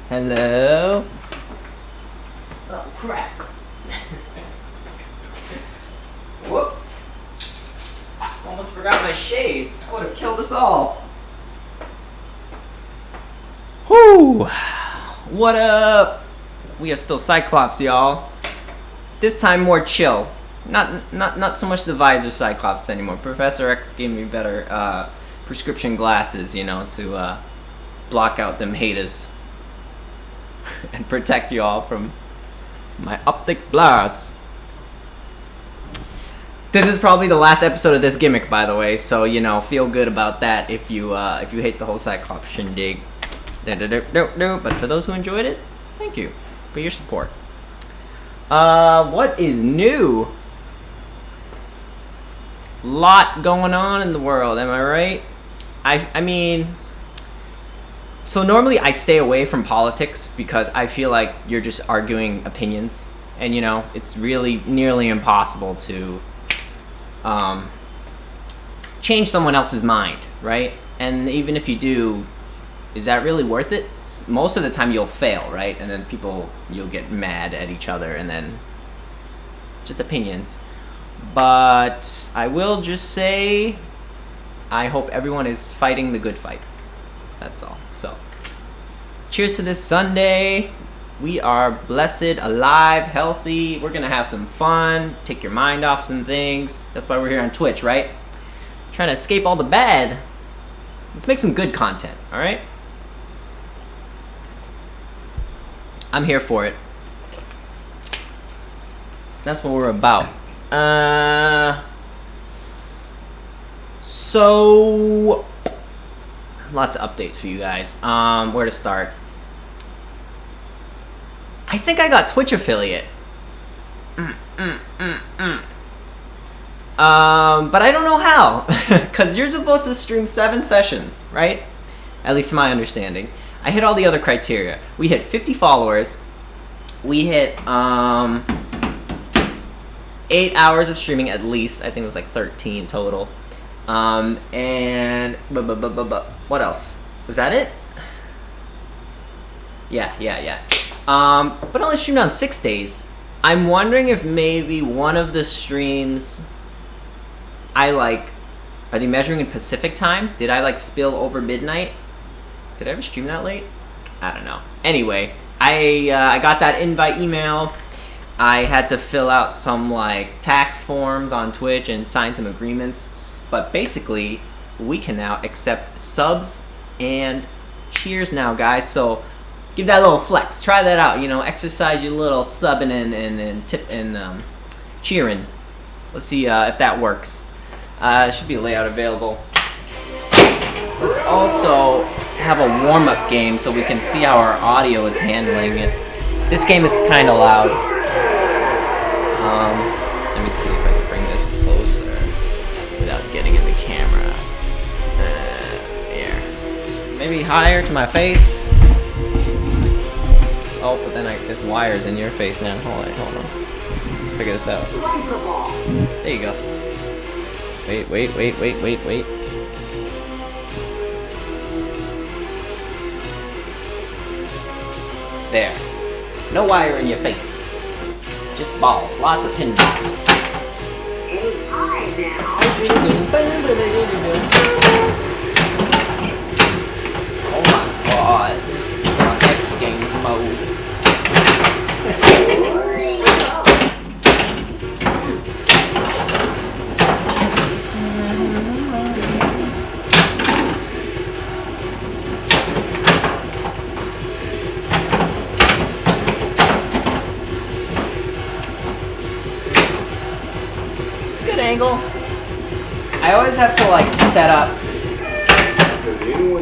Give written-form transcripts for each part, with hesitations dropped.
Hello? Oh, crap. Whoops. Almost forgot my shades. I would have killed us all. Whoo! What up? We are still Cyclops, y'all. This time more chill. Not so much the visor Cyclops anymore. Professor X gave me better prescription glasses, you know, to block out them haters and protect y'all from my optic blast. This is probably the last episode of this gimmick, by the way, so you know, feel good about that if you hate the whole Cyclops shindig. But for those who enjoyed it, thank you for your support. What is new? Lot going on in the world, am I right? I mean, so normally I stay away from politics because I feel like you're just arguing opinions, and you know, it's really nearly impossible to change someone else's mind, right? And even if you do, is that really worth it? Most of the time you'll fail, right? And then you'll get mad at each other, and then just opinions. But I will just say, I hope everyone is fighting the good fight. That's all. So, cheers to this Sunday. We are blessed, alive, healthy. We're gonna have some fun, take your mind off some things. That's why we're here on Twitch, right? Trying to escape all the bad. Let's make some good content, all right? I'm here for it. That's what we're about. So lots of updates for you guys. Where to start? I think I got Twitch affiliate. But I don't know how, because you're supposed to stream 7 sessions, right? At least to my understanding. I hit all the other criteria. We hit 50 followers. We hit 8 hours of streaming at least. I think it was like 13 total. And what else? Was that it? Yeah. But I only streamed on 6 days. I'm wondering if maybe one of the streams are they measuring in Pacific time? Did I spill over midnight? Did I ever stream that late? I don't know. Anyway, I got that invite email. I had to fill out some tax forms on Twitch and sign some agreements. But basically, we can now accept subs and cheers now, guys. So give that a little flex. Try that out. You know, exercise your little subbing and tip and cheering. Let's see if that works. Should be a layout available. Let's also have a warm-up game so we can see how our audio is handling it. This game is kind of loud. Let me see if I can bring this closer without getting in the camera. Here. Maybe higher to my face. Oh, but then there's wires in your face now. Hold on. Let's figure this out. There you go. Wait. There. No wire in your face. Just balls. Lots of pinballs. Oh my god. We're on X Games mode. Angle. I always have to set up.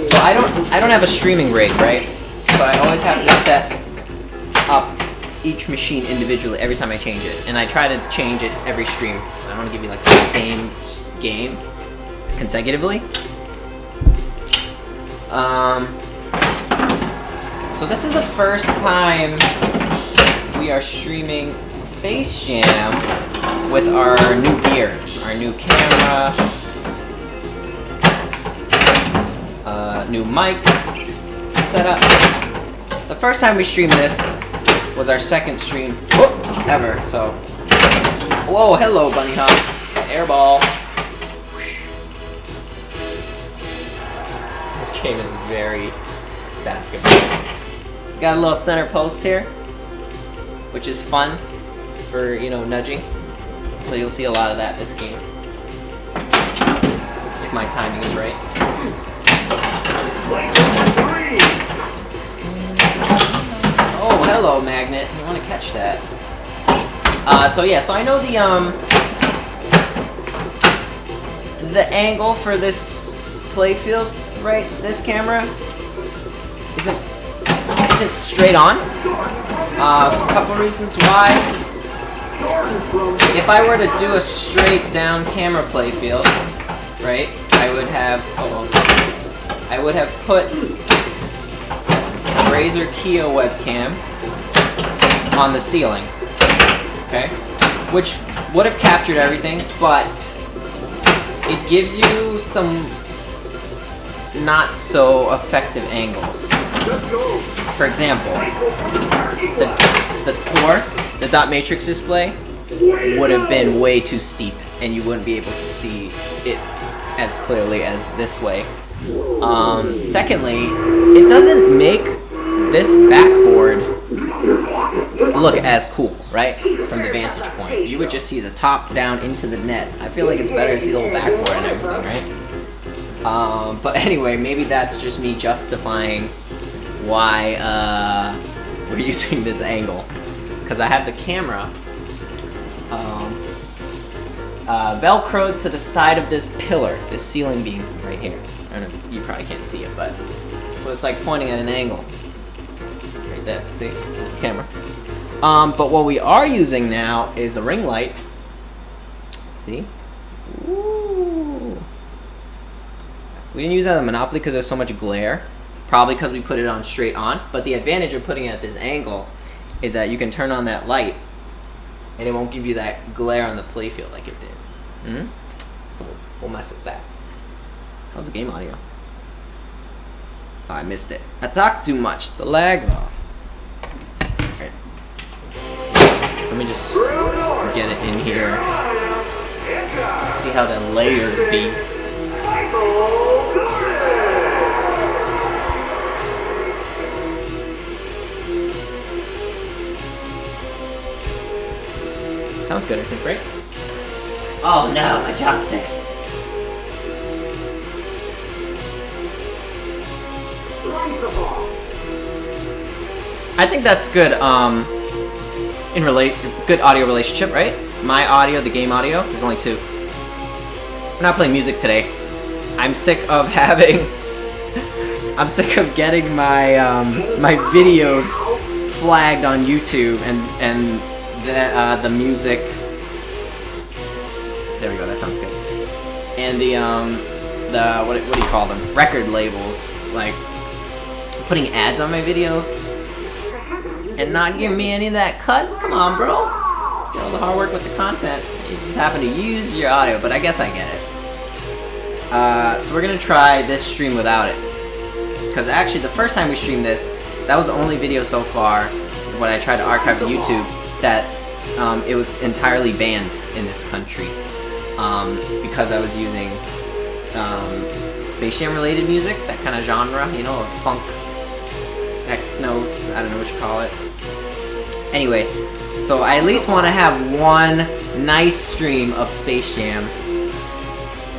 So I don't have a streaming rate, right? So I always have to set up each machine individually every time I change it, and I try to change it every stream. I don't want to give you the same game consecutively. So this is the first time we are streaming Space Jam with our new gear, our new camera, new mic setup. The the first time we streamed this was our second stream ever, so. Whoa, hello, bunny hops. Airball. This game is very basketball. It's got a little center post here, which is fun for, you know, nudging. So you'll see a lot of that this game. If my timing is right. Oh, hello, Magnet. You want to catch that. So yeah, so I know the angle for this playfield, right? This camera isn't straight on. A couple reasons why. If I were to do a straight down camera playfield, right, I would have put Razer Kia webcam on the ceiling, okay, which would have captured everything, but it gives you some not so effective angles. For example, the score, the dot matrix display, would have been way too steep, and you wouldn't be able to see it as clearly as this way. Secondly, it doesn't make this backboard look as cool, right? From the vantage point. You would just see the top down into the net. I feel like it's better to see the whole backboard and everything, right? But anyway, maybe that's just me justifying why we're using this angle. Because I have the camera velcroed to the side of this pillar, this ceiling beam right here. I don't know, you probably can't see it, but so it's like pointing at an angle. Right there, see? Camera. But what we are using now is the ring light. See? Ooh. We didn't use that on Monopoly because there's so much glare. Probably because we put it on straight on. But the advantage of putting it at this angle is that you can turn on that light and it won't give you that glare on the playfield like it did. Mm-hmm. So we'll mess with that. How's the game audio? Oh, I missed it. I talked too much. The lag's off. Okay. Let me just get it in here. See how the layers be. Sounds good, I think, right? Oh no, my chopsticks. I think that's good, good audio relationship, right? My audio, the game audio, there's only two. We're not playing music today. I'm sick of having, I'm sick of getting my, my videos flagged on YouTube and the music, there we go, that sounds good. And the what do you call them? Record labels, like putting ads on my videos and not giving me any of that cut. Come on, bro. Get all the hard work with the content. You just happen to use your audio, but I guess I get it. So we're gonna try this stream without it, because actually the first time we streamed this, that was the only video so far when I tried to archive to YouTube that it was entirely banned in this country because I was using Space Jam related music, that kind of genre, you know, of funk, technos, I don't know what you call it. Anyway, so I at least want to have one nice stream of Space Jam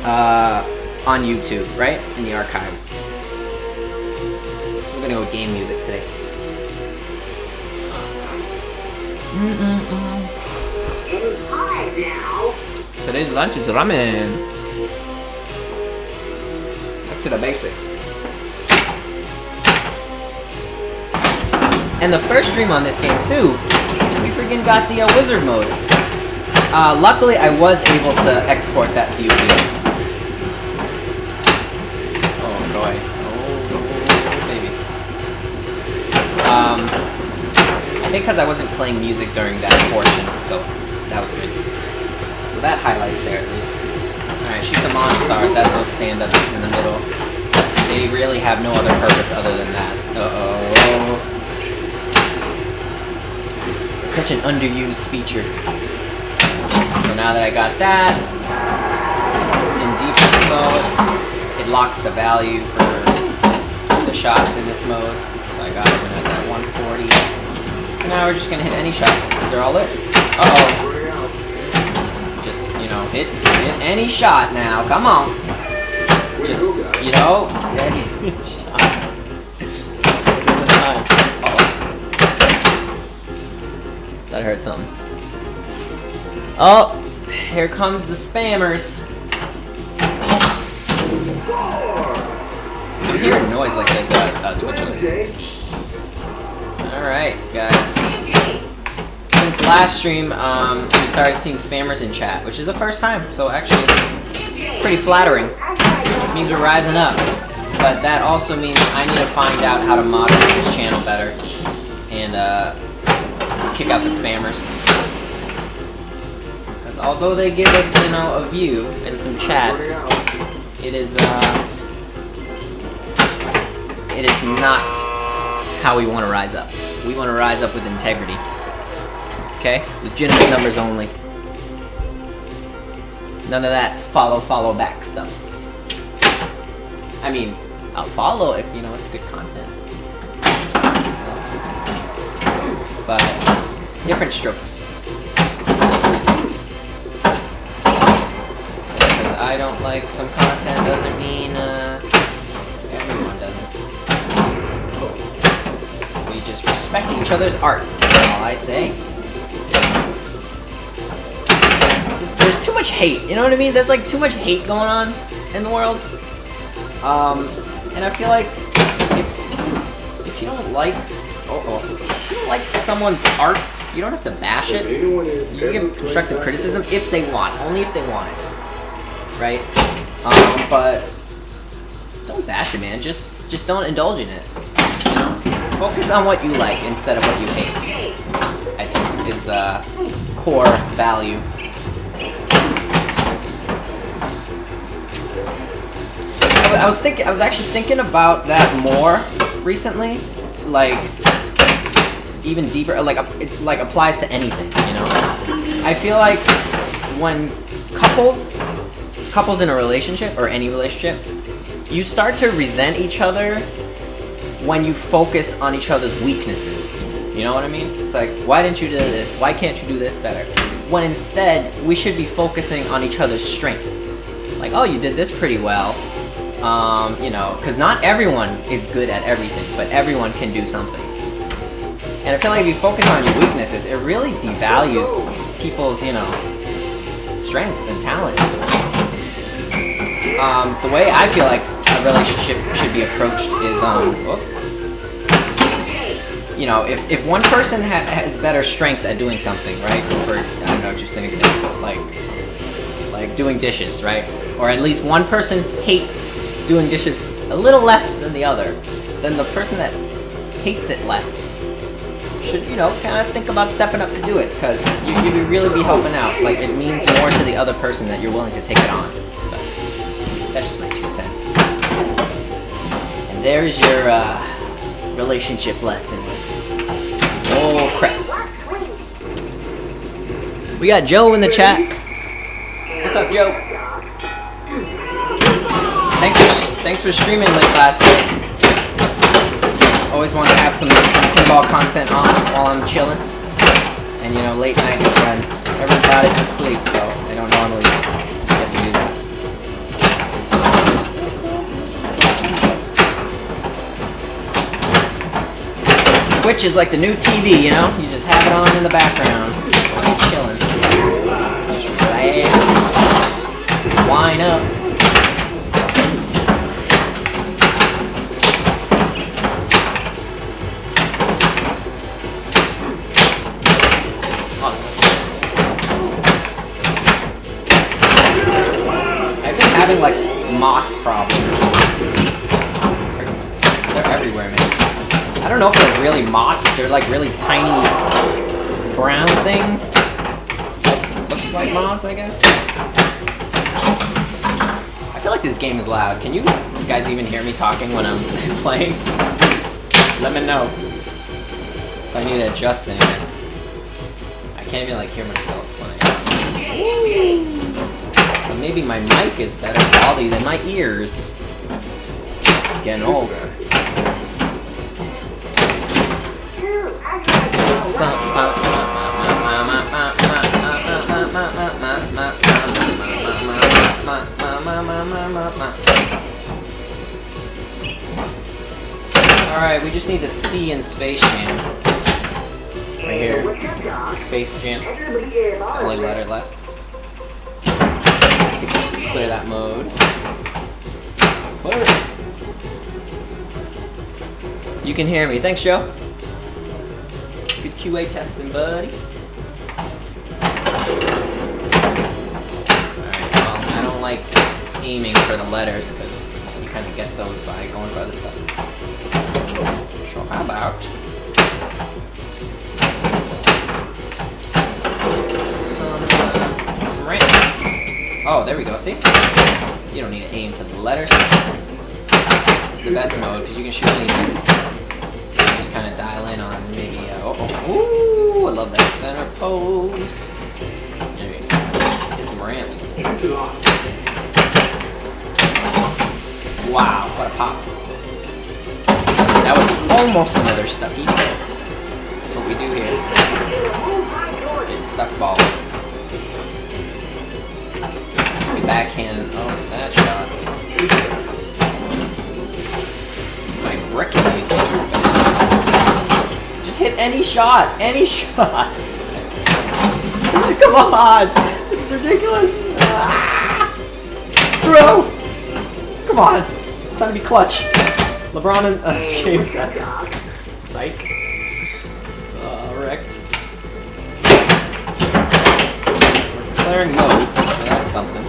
on YouTube, right? In the archives. So we're gonna go with game music today. Today's lunch is ramen. Back to the basics. And the first stream on this game too, we freaking got the wizard mode. Luckily, I was able to export that to YouTube. Oh, go away. Oh, baby. I think because I wasn't playing music during that portion, so that was good. So that highlights there at least. Alright, shoot the monstars. That's those stand-ups in the middle. They really have no other purpose other than that. Uh-oh. such an underused feature. So now that I got that, in defense mode, it locks the value for the shots in this mode. So I got it when I was at 140. So now we're just gonna hit any shot. They're all lit. Uh-oh. Just, you know, hit any shot now. Come on. Just, you know, any shot. That hurt something. Oh, here comes the spammers. You can hear a noise like this Twitch alerts. Alright, guys. Since last stream, we started seeing spammers in chat, which is the first time, so actually, pretty flattering. It means we're rising up. But that also means I need to find out how to moderate this channel better and kick out the spammers. Because although they give us, you know, a view and some chats, it is not how we want to rise up. We want to rise up with integrity. Okay? Legitimate numbers only. None of that follow back stuff. I mean, I'll follow if, you know, it's good content. But different strokes. Because I don't like some content doesn't mean everyone doesn't. So we just respect each other's art. That's all I say. There's too much hate, you know what I mean? There's like too much hate going on in the world. And I feel like if you don't like if you don't like someone's art, you don't have to bash it. You give constructive criticism if they want, only if they want it. Right? But don't bash it, man. Just don't indulge in it. You know? Focus on what you like instead of what you hate. I think is the core value. I was actually thinking about that more recently, like even deeper, like it like applies to anything, you know. I feel like when couples in a relationship or any relationship, you start to resent each other when you focus on each other's weaknesses. You know what I mean? It's like, why didn't you do this? Why can't you do this better? When instead we should be focusing on each other's strengths. Like, oh, you did this pretty well. You know, because not everyone is good at everything, but everyone can do something. And I feel like if you focus on your weaknesses, it really devalues people's, you know, strengths and talent. The way I feel like a relationship should be approached is, you know, if one person has better strength at doing something, right? For, I don't know, just an example, like doing dishes, right? Or at least one person hates doing dishes a little less than the other, then the person that hates it less should, you know, kind of think about stepping up to do it, because you would really be helping out. Like, it means more to the other person that you're willing to take it on. But that's just my 2 cents. And there's your relationship lesson. Oh crap. We got Joe in the chat. What's up, Joe? Thanks for streaming late last night. Always want to have some pinball content on while I'm chilling. And you know, late night is when everybody's asleep, so I don't normally get to do that. Twitch is like the new TV, you know? You just have it on in the background while you're chilling. Just relax. Wind up. Having like moth problems. They're everywhere, man. I don't know if they're really moths. They're like really tiny brown things. Look like moths, I guess. I feel like this game is loud. Can you guys even hear me talking when I'm playing? Let me know if I need to adjust anything. can't even like hear myself when I. But maybe my mic is better quality than my ears. Getting old. Alright, we just need the C in Space Jam. Right here. Space Jam. It's the only letter left. To clear that mode. Clear it. You can hear me. Thanks, Joe. Good QA testing, buddy. Alright, well, I don't like aiming for the letters because you kind of get those by going for other stuff. So how about some ramps? Oh, there we go. See? You don't need to aim for the letters. It's the best mode because you can shoot anything. So you just kind of dial in on maybe. Ooh, I love that center post. There we go. Get some ramps. Wow, what a pop. That was almost another stucky. That's what we do here. Getting stuck balls. We backhand. Oh, that shot. My bricking these. Just hit any shot. Any shot. Come on. It's ridiculous. Ah! Bro. Come on. It's time to be clutch. LeBron and game set. Psych. Wrecked. We're clearing modes, so that's something.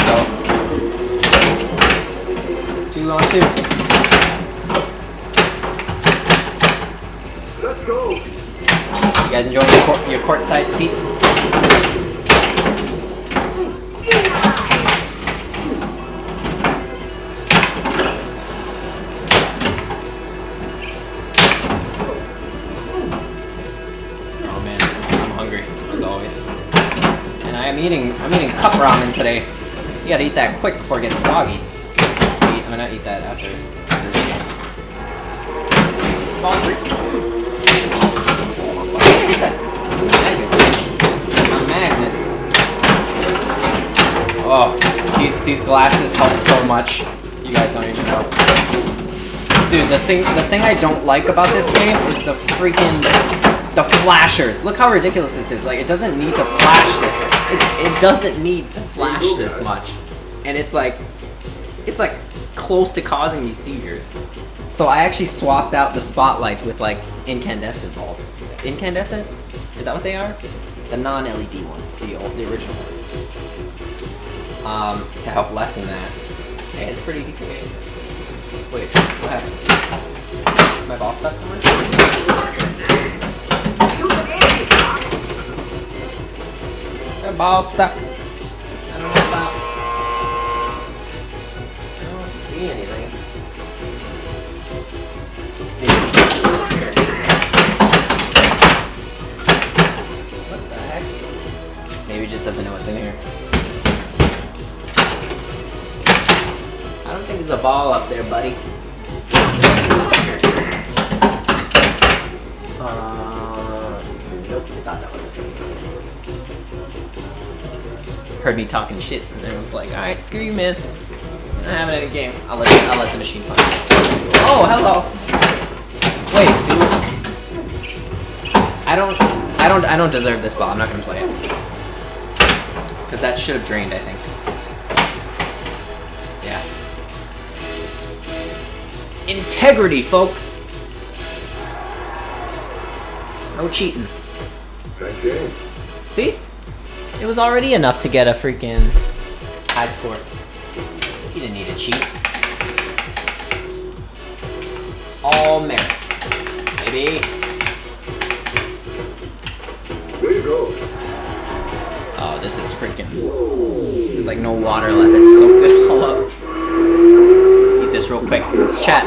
So 2 on 2. Let's go. You guys enjoying your courtside seats? I'm eating cup ramen today. You gotta eat that quick before it gets soggy. I'm gonna eat that after the game. Spawn 3. My magnets. Oh, these glasses help so much. You guys don't even know. Dude, the thing I don't like about this game is the freaking flashers. Look how ridiculous this is. Like, it doesn't need to flash this. It doesn't need to flash this much. And it's like close to causing these seizures. So I actually swapped out the spotlights with like incandescent bulbs. Incandescent? Is that what they are? The non-LED ones, the original ones. To help lessen that. Hey, it's a pretty decent game. Wait, what happened? Is my ball stuck somewhere? That ball stuck. I don't know about. I don't see anything. What the heck? Maybe it just doesn't know what's in here. I don't think there's a ball up there, buddy. Nope, I thought that was the first one. Heard me talking shit, and it was like, alright, screw you, man. I'm not having any game. I'll let the machine find it. Oh, hello. Wait, dude. I don't deserve this ball. I'm not gonna play it. Because that should have drained, I think. Yeah. Integrity, folks. No cheating. Okay. See? It was already enough to get a freaking high score. He didn't need to cheat. All merit. Maybe. Way to go. Oh, this is freaking. There's like no water left. It's soaked it all up. Eat this real quick. Let's chat.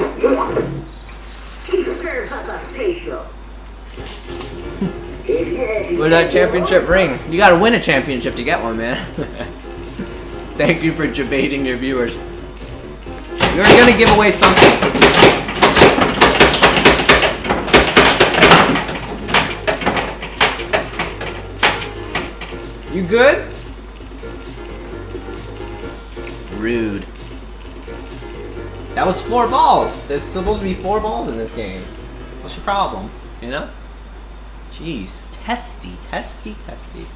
Where's that championship ring? You gotta win a championship to get one, man. Thank you for debating your viewers. You're gonna give away something. You good? Rude. That was 4 balls. There's supposed to be 4 balls in this game. What's your problem? You know? Jeez. Testy, testy, testy.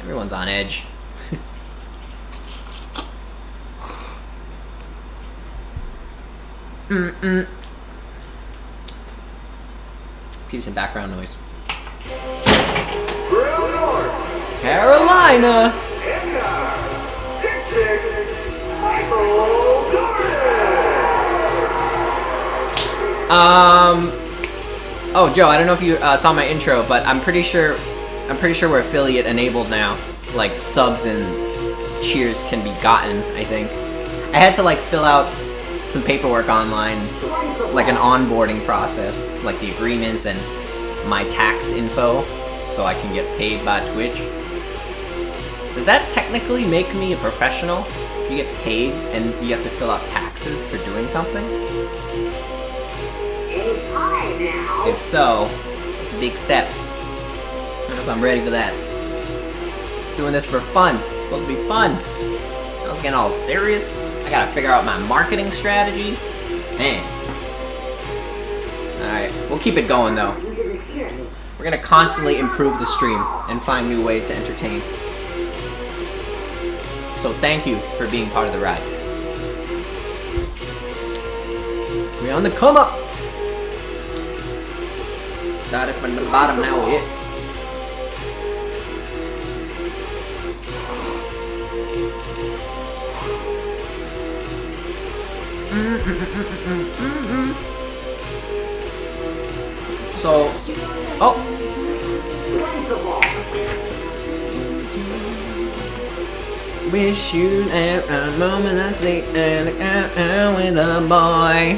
Everyone's on edge. Keep some background noise. Carolina! Oh, Joe, I don't know if you saw my intro, but I'm pretty sure we're affiliate enabled now. Like subs and cheers can be gotten, I think. I had to like fill out some paperwork online, like an onboarding process, like the agreements and my tax info, so I can get paid by Twitch. Does that technically make me a professional? If you get paid and you have to fill out taxes for doing something? If so, it's a big step. I don't know if I'm ready for that. Doing this for fun. It's supposed to be fun. I was getting all serious. I gotta figure out my marketing strategy. Man. Alright, we'll keep it going though. We're gonna constantly improve the stream and find new ways to entertain. So thank you for being part of the ride. We're on the come up. Started from the bottom, now we're it. So, oh. Wish you a moment I see and with a boy.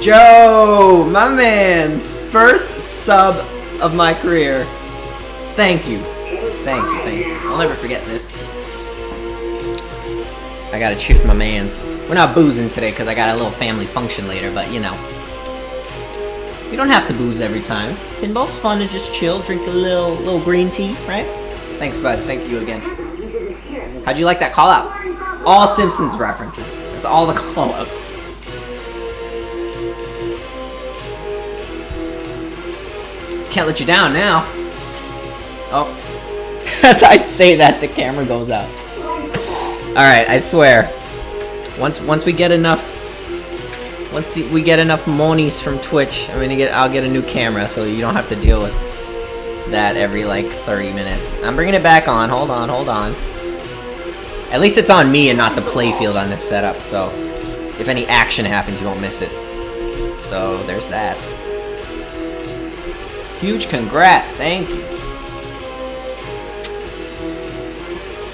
Joe, my man, first sub of my career. Thank you. Thank you, thank you. I'll never forget this. I gotta cheers my mans. We're not boozing today because I got a little family function later, but you know. You don't have to booze every time. Pinball's fun to just chill, drink a little green tea, right? Thanks, bud. Thank you again. How'd you like that call out? All Simpsons references. That's all the call outs. Can't let you down now. Oh. As I say that, the camera goes out. Alright, I swear. Once we get enough monies from Twitch, I'll get a new camera so you don't have to deal with that every like 30 minutes. I'm bringing it back on. Hold on. At least it's on me and not the playfield on this setup, so if any action happens, you won't miss it. So there's that. Huge congrats, thank you.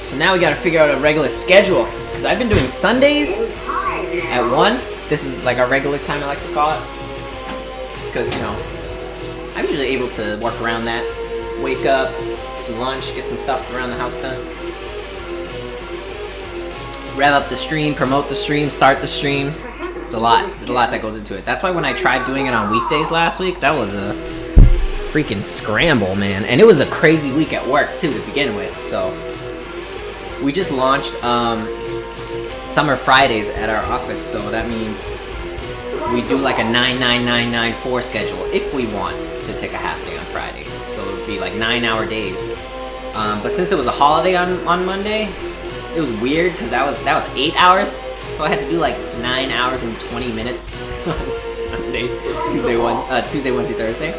So now we gotta figure out a regular schedule, because I've been doing Sundays at 1. This is like our regular time, I like to call it. Just because, you know, I'm usually able to work around that. Wake up, get some lunch, get some stuff around the house done. Rev up the stream, promote the stream, start the stream. It's a lot. There's a lot that goes into it. That's why when I tried doing it on weekdays last week, that was a freaking scramble, man. And it was a crazy week at work, too, to begin with. So, we just launched Summer Fridays at our office. So that means we do like a 9-9-9-9-4 schedule if we want to take a half day on Friday. So it would be like 9-hour days. But since it was a holiday on Monday, it was weird because that was 8 hours, so I had to do like 9 hours and 20 minutes on Monday, Tuesday, Wednesday, Thursday.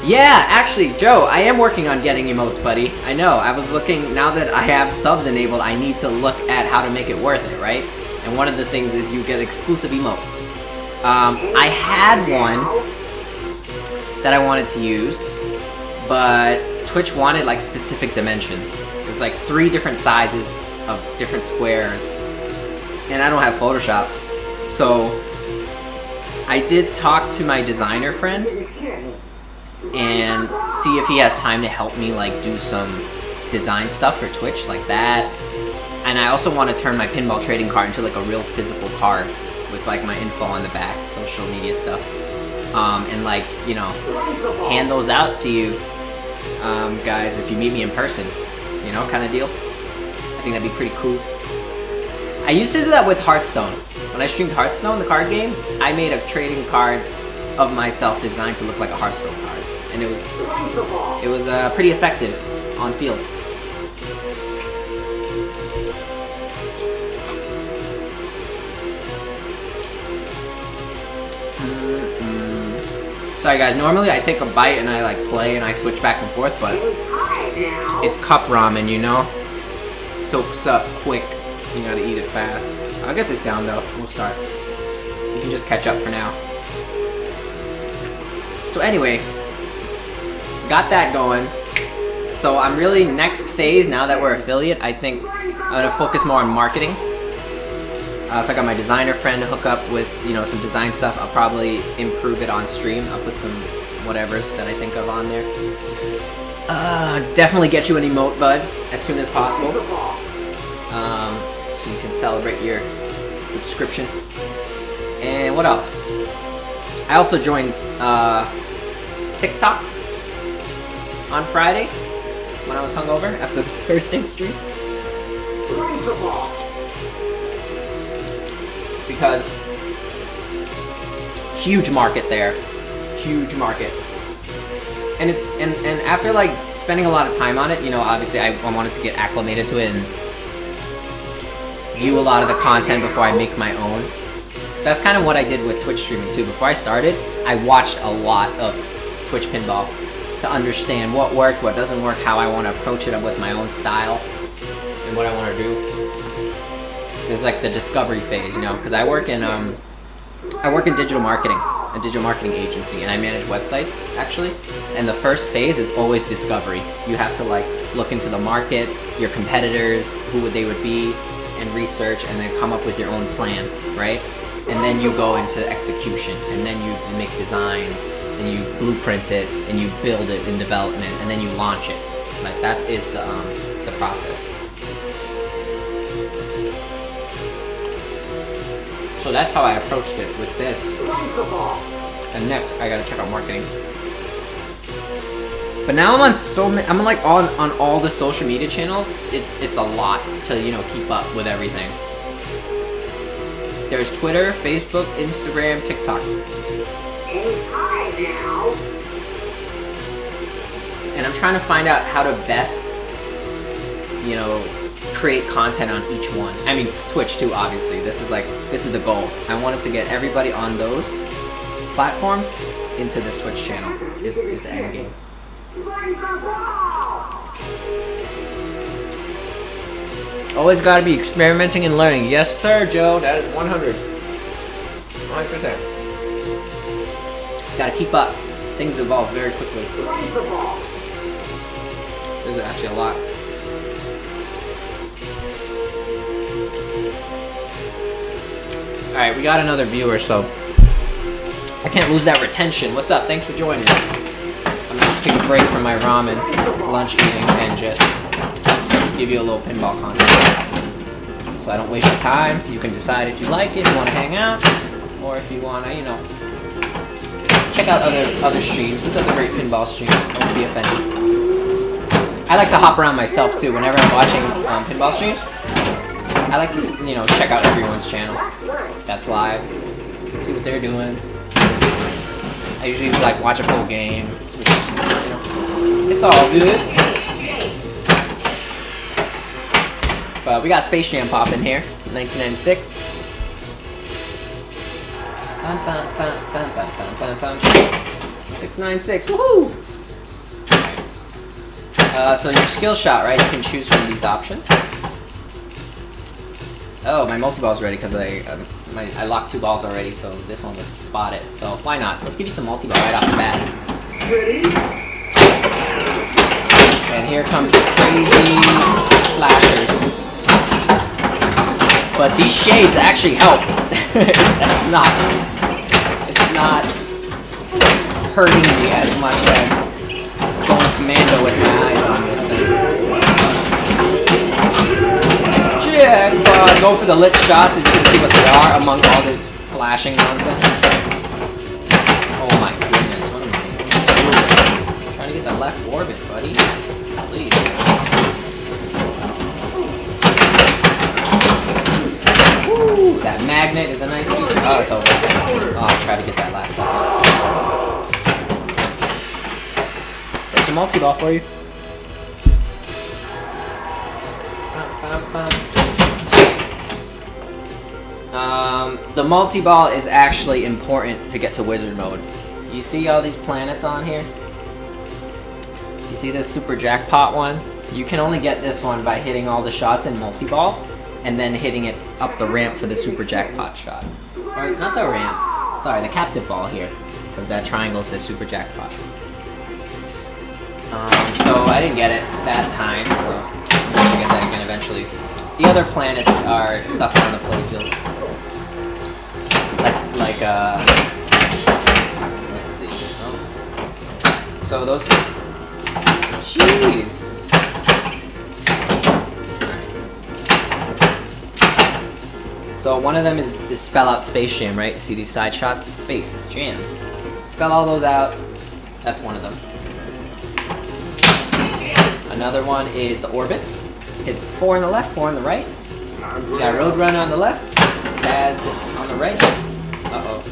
Yeah, actually, Joe, I am working on getting emotes, buddy. I know. I was looking, now that I have subs enabled, I need to look at how to make it worth it, right? And one of the things is you get exclusive emote. I had one that I wanted to use, but Twitch wanted like specific dimensions. It was like 3 different sizes of different squares, and I don't have Photoshop, so I did talk to my designer friend and see if he has time to help me like do some design stuff for Twitch like that. And I also want to turn my pinball trading card into like a real physical card with like my info on the back, social media stuff, and like, you know, hand those out to you guys if you meet me in person, you know, kind of deal. I think that'd be pretty cool. I used to do that with Hearthstone. When I streamed Hearthstone, the card game, I made a trading card of myself designed to look like a Hearthstone card, and it was pretty effective on field. Sorry guys, normally I take a bite and I like play and I switch back and forth, but it's cup ramen, you know? It soaks up quick. You gotta eat it fast. I'll get this down though. We'll start. You can just catch up for now. So anyway, got that going. So I'm really, next phase, now that we're affiliate, I think I'm gonna focus more on marketing. So I got my designer friend to hook up with, you know, some design stuff. I'll probably improve it on stream. I'll put some whatevers that I think of on there. Definitely get you an emote, bud, as soon as possible. So you can celebrate your subscription. And what else? I also joined TikTok on Friday when I was hungover after the Thursday stream. Because huge market there, huge market, and it's and after like spending a lot of time on it, you know, obviously I wanted to get acclimated to it and view a lot of the content before I make my own. So that's kind of what I did with Twitch streaming too. Before I started, I watched a lot of Twitch Pinball to understand what worked, what doesn't work, how I want to approach it with my own style, and what I want to do. It's like the discovery phase, you know, because I work in digital marketing, a digital marketing agency, and I manage websites actually. And the first phase is always discovery. You have to like look into the market, your competitors, who they would be, and research, and then come up with your own plan, right? And then you go into execution, and then you make designs, and you blueprint it, and you build it in development, and then you launch it. Like that is the process. So that's how I approached it with this. And next, I gotta check out marketing. But now I'm like on all the social media channels. It's a lot to, you know, keep up with everything. There's Twitter, Facebook, Instagram, TikTok. And I'm trying to find out how to best, you know, create content on each one. I mean, Twitch too, obviously. This is the goal. I wanted to get everybody on those platforms into this Twitch channel is the end game. Always gotta be experimenting and learning. Yes, sir, Joe. That is 100%. Gotta keep up. Things evolve very quickly. There's actually a lot. Alright, we got another viewer, so I can't lose that retention. What's up? Thanks for joining. I'm gonna take a break from my ramen, lunch eating, and just give you a little pinball content. So I don't waste your time. You can decide if you like it, you want to hang out, or if you want to, you know, check out other streams. There's other great pinball streams. Don't be offended. I like to hop around myself too. Whenever I'm watching pinball streams, I like to, you know, check out everyone's channel that's live, see what they're doing. I usually like watch a full game. You know, it's all good. But we got Space Jam popping here, 1996. 696, woohoo! So your skill shot, right? You can choose from these options. Oh, my multi-ball's ready because I locked 2 balls already, so this one would spot it. So why not? Let's give you some multi-ball right off the bat. And here comes the crazy flashers. But these shades actually help. It's not hurting me as much as going commando with my eyes on this thing. Jackpot! Go for the lit shots if you can see what they are among all this flashing nonsense. Oh my goodness, what am I doing? I'm trying to get the left orbit, buddy. Please. Woo! That magnet is a nice feature. Oh, it's over. Oh, I'll try to get that last second. There's a multi-ball for you. The multi-ball is actually important to get to wizard mode. You see all these planets on here? You see this super jackpot one? You can only get this one by hitting all the shots in multi-ball and then hitting it up the ramp for the super jackpot shot. Or not the ramp. Sorry, the captive ball here. Because that triangle says super jackpot. So I didn't get it that time, so I'm going to get that again eventually. The other planets are stuff on the playfield. Let's see. Oh. So those... Jeez. So one of them is spell out Space Jam, right? See these side shots? Space Jam. Spell all those out. That's one of them. Another one is the orbits. Hit 4 on the left, 4 on the right. You got Roadrunner on the left, Taz on the right. Uh-oh.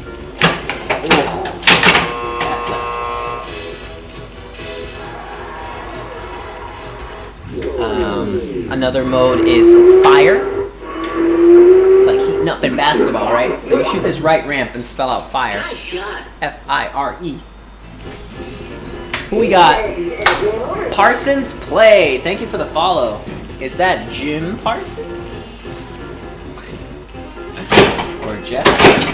Another mode is fire. It's like heating up in basketball, right? So you shoot this right ramp and spell out fire. F-I-R-E. Who we got? Parsons Play. Thank you for the follow. Is that Jim Parsons? Or Jeff Parsons?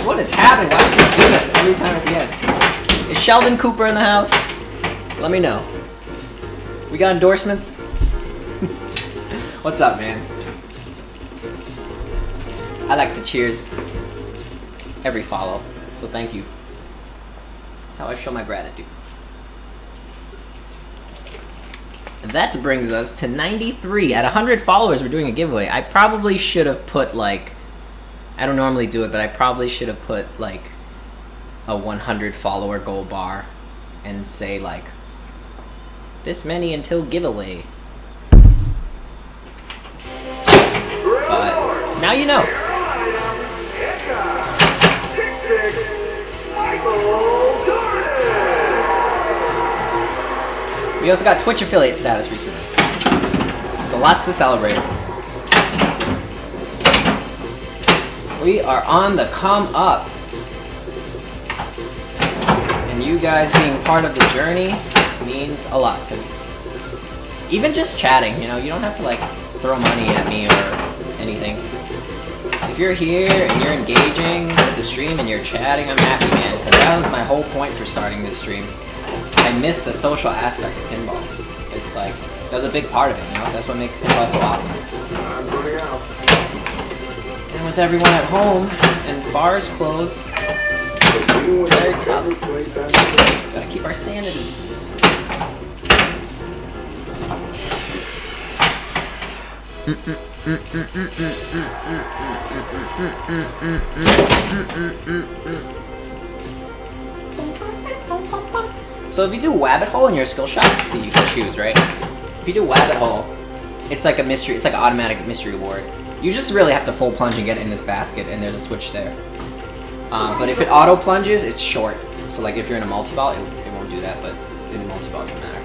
What is happening? Why does this do this every time at the end? Is Sheldon Cooper in the house? Let me know. We got endorsements? What's up, man? I like to cheers every follow, so thank you. That's how I show my gratitude. And that brings us to 93. At 100 followers, we're doing a giveaway. I probably should have put, like... I don't normally do it, but I probably should have put, like, a 100 follower goal bar and say, like, this many until giveaway. But now you know. We also got Twitch affiliate status recently. So lots to celebrate. We are on the come up. And you guys being part of the journey means a lot to me. Even just chatting, you know, you don't have to like throw money at me or anything. If you're here and you're engaging with the stream and you're chatting, I'm happy, man, because that was my whole point for starting this stream. I miss the social aspect of pinball. It's like, that's a big part of it, you know? That's what makes pinball so awesome. I'm running out. And with everyone at home and bars closed, it's very tough. Gotta keep our sanity. So if you do Wabbit Hole in your skill shot, see, you can choose, right? If you do Wabbit Hole, it's like a mystery, it's like an automatic mystery award. You just really have to full plunge and get it in this basket, and there's a switch there. But if it auto plunges, it's short. So like if you're in a multi-ball, it won't do that, but in a multi-ball, it doesn't matter.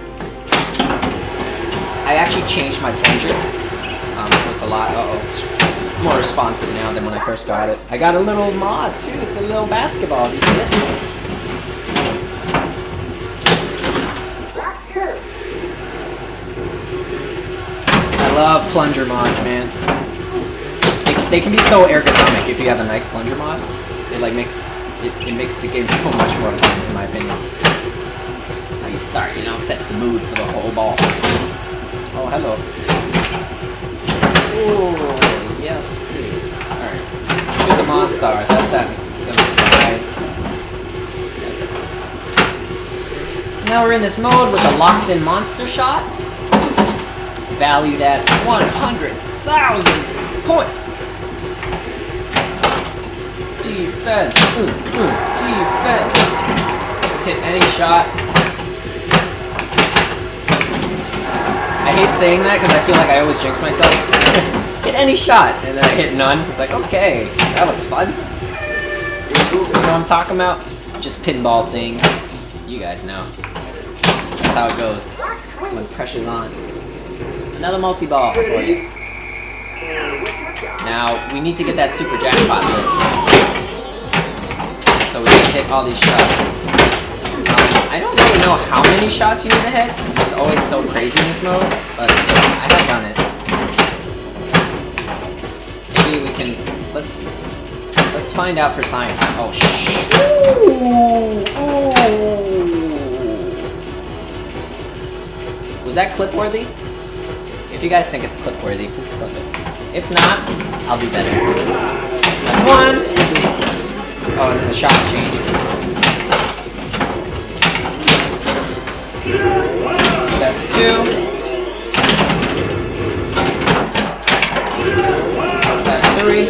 I actually changed my plunger, so it's a lot, more responsive now than when I first got it. I got a little mod too, it's a little basketball, do you see it? I love plunger mods, man. They can be so ergonomic if you have a nice plunger mod. It like makes the game so much more fun, in my opinion. That's how you start, you know, sets the mood for the whole ball. Oh, hello. Oh, yes, please. Alright. Shoot the Monstars, that's 7. Go side. Now we're in this mode with a locked-in monster shot, valued at 100,000 points. Defense. Defense. Just hit any shot. I hate saying that because I feel like I always jinx myself. Hit any shot, and then I hit none. It's like, okay, that was fun. You know what I'm talking about? Just pinball things. You guys know. That's how it goes when pressure's on. Another multi-ball for you. Now, we need to get that super jackpot lit. So we can hit all these shots. I don't really know how many shots you need to hit, because it's always so crazy in this mode, but I have done it. Maybe we can, let's find out for science. Oh, ooh. Was that clip-worthy? If you guys think it's clip-worthy, please clip it. If not, I'll be better. That's one. This is, oh, and then the shots change. That's two. That's three.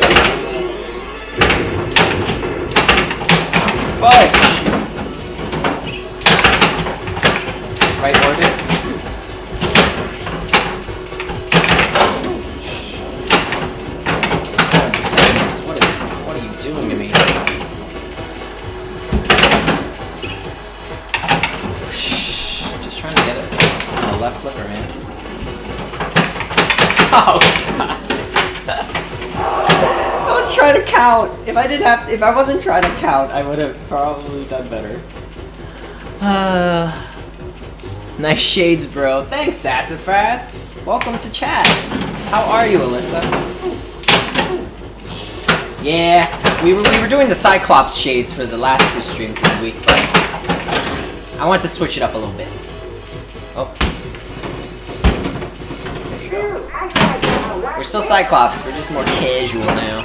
Fudge. Right order. What are you doing to me? Trying to get it on the left flipper, man. Oh god. I was trying to count. If I wasn't trying to count, I would have probably done better. Nice shades, bro. Thanks, Sassafras. Welcome to chat. How are you, Alyssa? Yeah, we were doing the Cyclops shades for the last two streams of the week, but I want to switch it up a little bit. Oh. There you go. We're still Cyclops, we're just more casual now.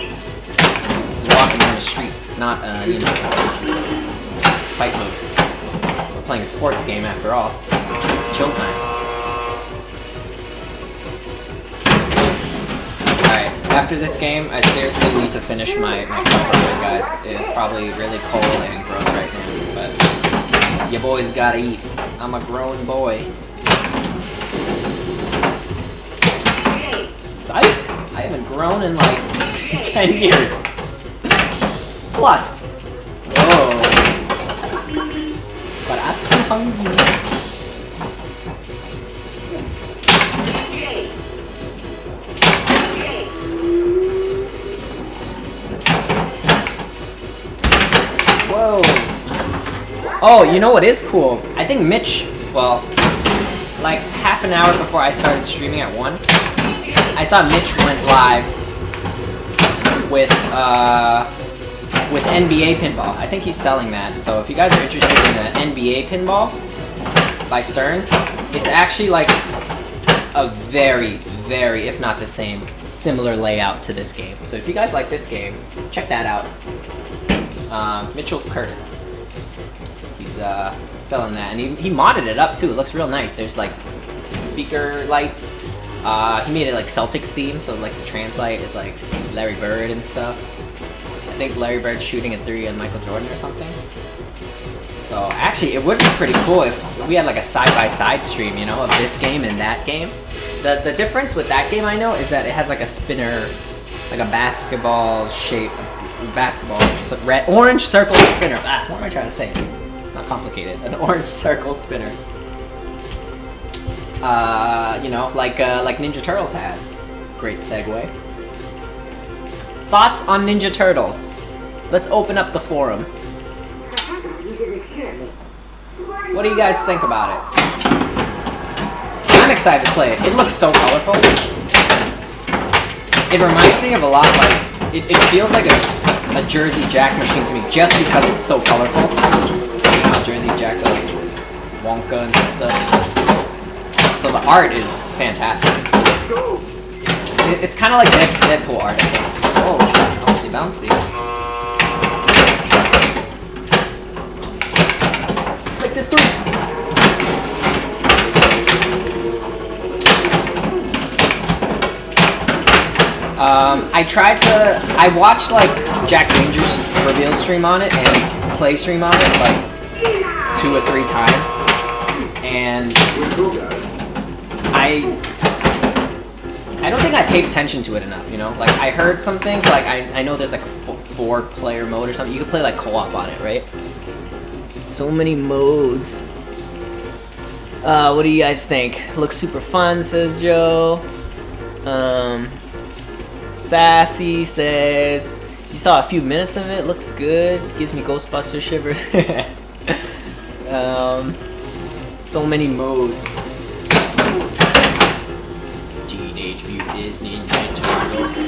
This is walking down the street, not, you know, fight mode. We're playing a sports game after all. It's chill time. Alright, after this game, I seriously need to finish my comfort, guys. It is probably really cold and gross right now, but you boys gotta eat. I'm a grown boy. Psych! I haven't grown in like 10 years. Plus. Whoa. But I'm still hungry. Whoa. Oh, you know what is cool? I think Mitch, well, like half an hour before I started streaming at 1, I saw Mitch went live with NBA Pinball. I think he's selling that, so if you guys are interested in the NBA Pinball by Stern, it's actually like a very, very, if not the same, similar layout to this game. So if you guys like this game, check that out. Mitchell Curtis. Selling that, and he modded it up too. It looks real nice. There's like speaker lights. He made it like Celtics theme, so like the translite is like Larry Bird and stuff. I think Larry Bird's shooting a 3 on Michael Jordan or something. So actually, it would be pretty cool if we had like a side-by-side stream, you know, of this game and that game. The difference with that game, I know, is that it has like a spinner, like a basketball shape, orange circle spinner. What am I trying to say? It's not complicated. An orange circle spinner. You know, like Ninja Turtles has. Great segue. Thoughts on Ninja Turtles? Let's open up the forum. What do you guys think about it? I'm excited to play it. It looks so colorful. It reminds me of a lot, like, it feels like a Jersey Jack machine to me, just because it's so colorful. You know, Jersey Jack's like Wonka and stuff. So the art is fantastic. It's kind of like Deadpool art, I think. Oh, bouncy, bouncy. this through. I watched like Jack Ranger's reveal stream on it and play stream on it like 2 or 3 times, and I don't think I paid attention to it enough, you know? Like, I heard some things, like, I know there's like a 4-player mode or something. You can play like co-op on it, right? So many modes. What do you guys think? Looks super fun, says Joe. Sassy says, you saw a few minutes of it, looks good, gives me Ghostbuster shivers. So many modes. Teenage Mutant Ninja Turtles.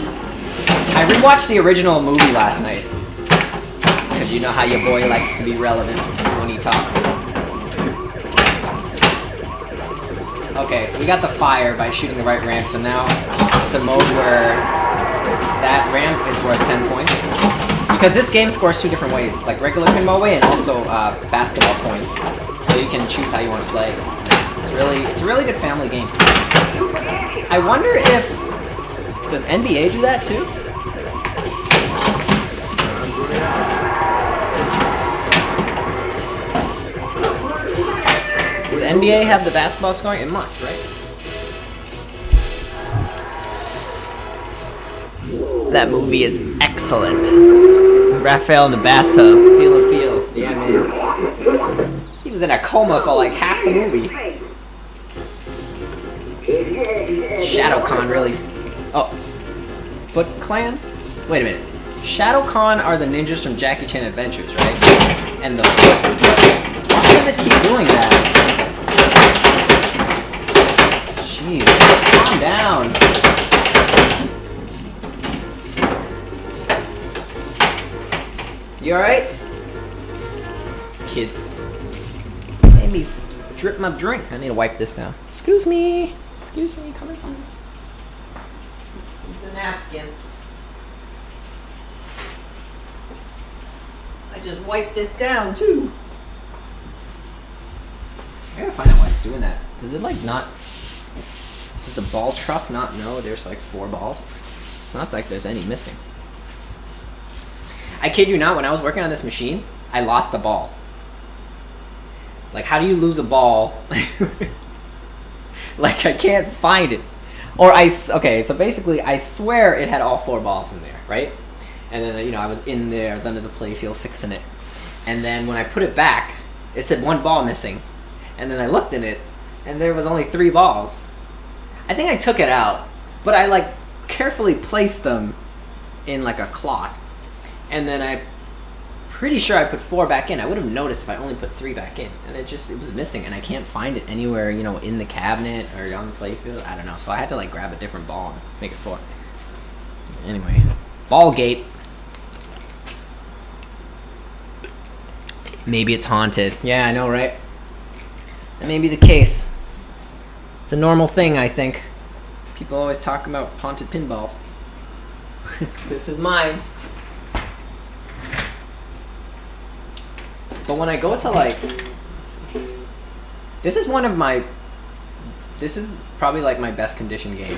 I rewatched the original movie last night, because you know how your boy likes to be relevant when he talks. Okay, so we got the fire by shooting the right ramp, so now it's a mode where that ramp is worth 10 points. Because this game scores 2 different ways, like regular pinball way and also basketball points. So you can choose how you want to play. It's a really good family game. I wonder if, does NBA do that too? Does NBA have the basketball scoring? It must, right? That movie is excellent. Raphael in the bathtub, feeling feels. Yeah, man. He was in a coma for like half the movie. ShadowCon really. Oh, Foot Clan? Wait a minute. ShadowCon are the ninjas from Jackie Chan Adventures, right? And the Foot. Why does it keep doing that? Jeez, calm down. You alright? Kids. Made me drip my drink. I need to wipe this down. Excuse me. Excuse me, come in. It's a napkin. I just wiped this down too. I gotta find out why it's doing that. Does it like not... Does the ball truck not know there's like 4 balls? It's not like there's any missing. I kid you not, when I was working on this machine, I lost a ball. Like, how do you lose a ball? Like, I can't find it. Or okay, so basically, I swear it had all 4 balls in there, right? And then, you know, I was in there, I was under the playfield fixing it. And then when I put it back, it said 1 ball missing. And then I looked in it, and there was only 3 balls. I think I took it out, but I, like, carefully placed them in, like, a cloth. And then I'm pretty sure I put 4 back in. I would have noticed if I only put 3 back in. And it was missing. And I can't find it anywhere, you know, in the cabinet or on the playfield. I don't know. So I had to, like, grab a different ball and make it 4. Anyway. Ballgate. Maybe it's haunted. Yeah, I know, right? That may be the case. It's a normal thing, I think. People always talk about haunted pinballs. This is mine. But when I go to like, this is probably like my best condition game,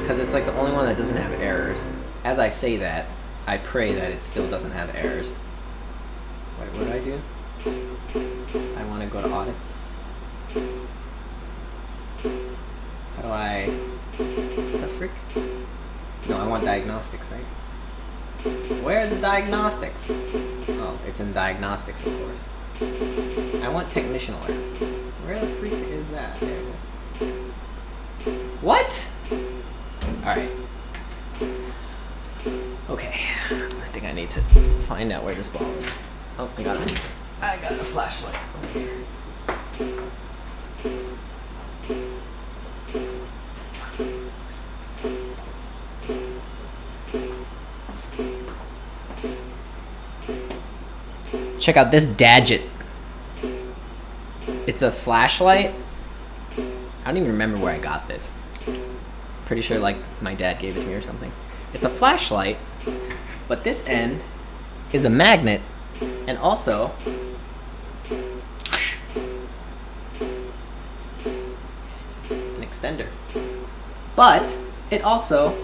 because it's like the only one that doesn't have errors. As I say that, I pray that it still doesn't have errors. Wait, what do I do? I want to go to audits. How do I, what the frick? No, I want diagnostics, right? Where are the diagnostics? Oh, it's in diagnostics, of course. I want technician alerts. Where the freak is that? There it is. What? Alright. Okay. I think I need to find out where this ball is. Oh, I got it. I got a flashlight over here. Check out this gadget. It's a flashlight. I don't even remember where I got this. Pretty sure like my dad gave it to me or something. It's a flashlight, but this end is a magnet, and also extender. But it also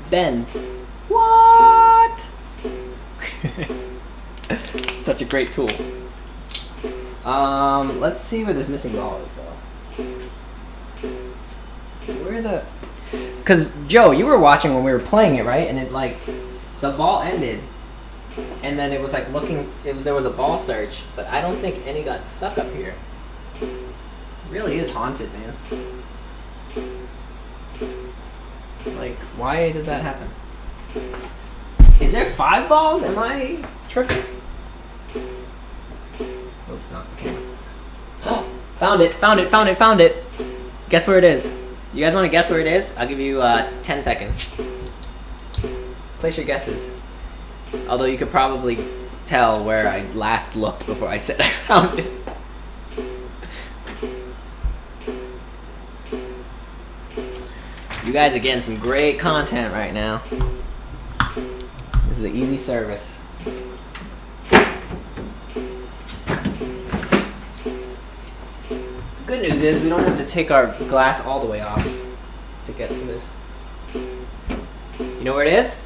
bends. What? Such a great tool. Let's see where this missing ball is, though. Where the... Because, Joe, you were watching when we were playing it, right? And it, like, the ball ended. And then it was, like, looking... there was a ball search. But I don't think any got stuck up here. It really is haunted, man. Like, why does that happen? Is there 5 balls? Am I tripping? Oops, not the camera. Found it, found it, found it, found it. Guess where it is? You guys want to guess where it is? I'll give you 10 seconds. Place your guesses. Although you could probably tell where I last looked before I said I found it. You guys are getting some great content right now. This is an easy service. Good news is we don't have to take our glass all the way off to get to this. You know where it is?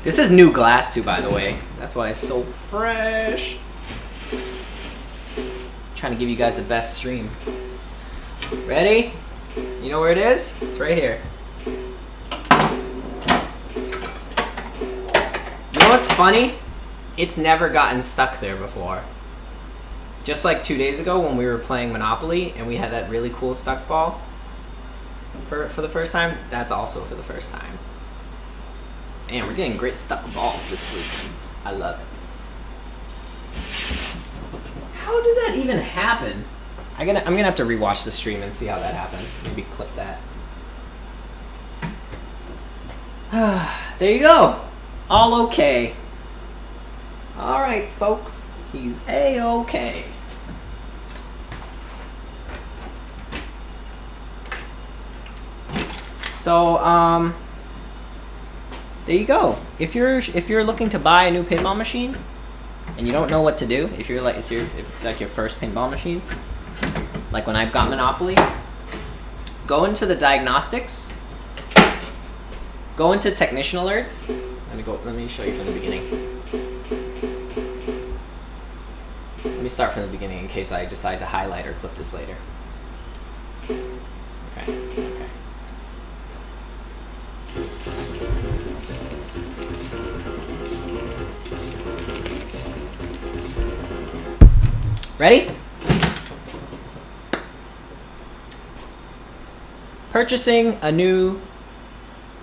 This is new glass too, by the way. That's why it's so fresh. Trying to give you guys the best stream. Ready? You know where it is? It's right here. You know what's funny? It's never gotten stuck there before. Just like 2 days ago when we were playing Monopoly and we had that really cool stuck ball for the first time, that's also for the first time. And we're getting great stuck balls this week. I love it. How did that even happen? I'm gonna have to rewatch the stream and see how that happened. Maybe clip that. There you go. All okay. All right, folks. He's A-okay. So, there you go. If you're looking to buy a new pinball machine and you don't know what to do, if it's like your first pinball machine, like when I've got Monopoly, go into the diagnostics, go into technician alerts. Let me show you from the beginning. Let me start from the beginning in case I decide to highlight or clip this later. Okay. Ready? Purchasing a new...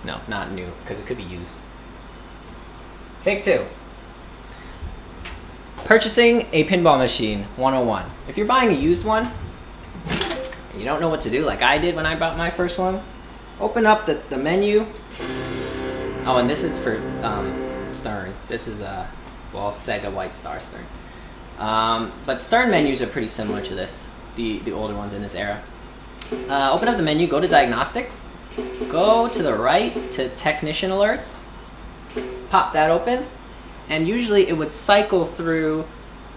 No, not new, because it could be used. Take 2. Purchasing a pinball machine 101. If you're buying a used one, and you don't know what to do like I did when I bought my first one, open up the menu. Oh, and this is for Stern. This is Sega White Star Stern. But Stern menus are pretty similar to this, the older ones in this era. Open up the menu, go to diagnostics, go to the right to technician alerts, pop that open, and usually it would cycle through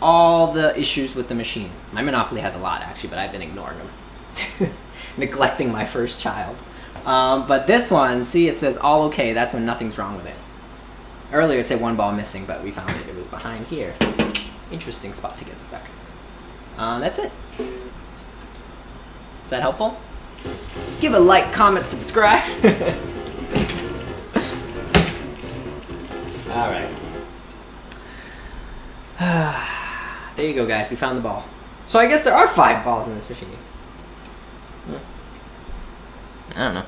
all the issues with the machine. My Monopoly has a lot actually, but I've been ignoring them. Neglecting my first child. But this one, see, it says all okay. That's when nothing's wrong with it. Earlier it said 1 ball missing, but we found it. It was behind here. Interesting spot to get stuck. That's it. Is that helpful? Give a like, comment, subscribe. All right. There you go, guys. We found the ball. So I guess there are 5 balls in this machine. I don't know.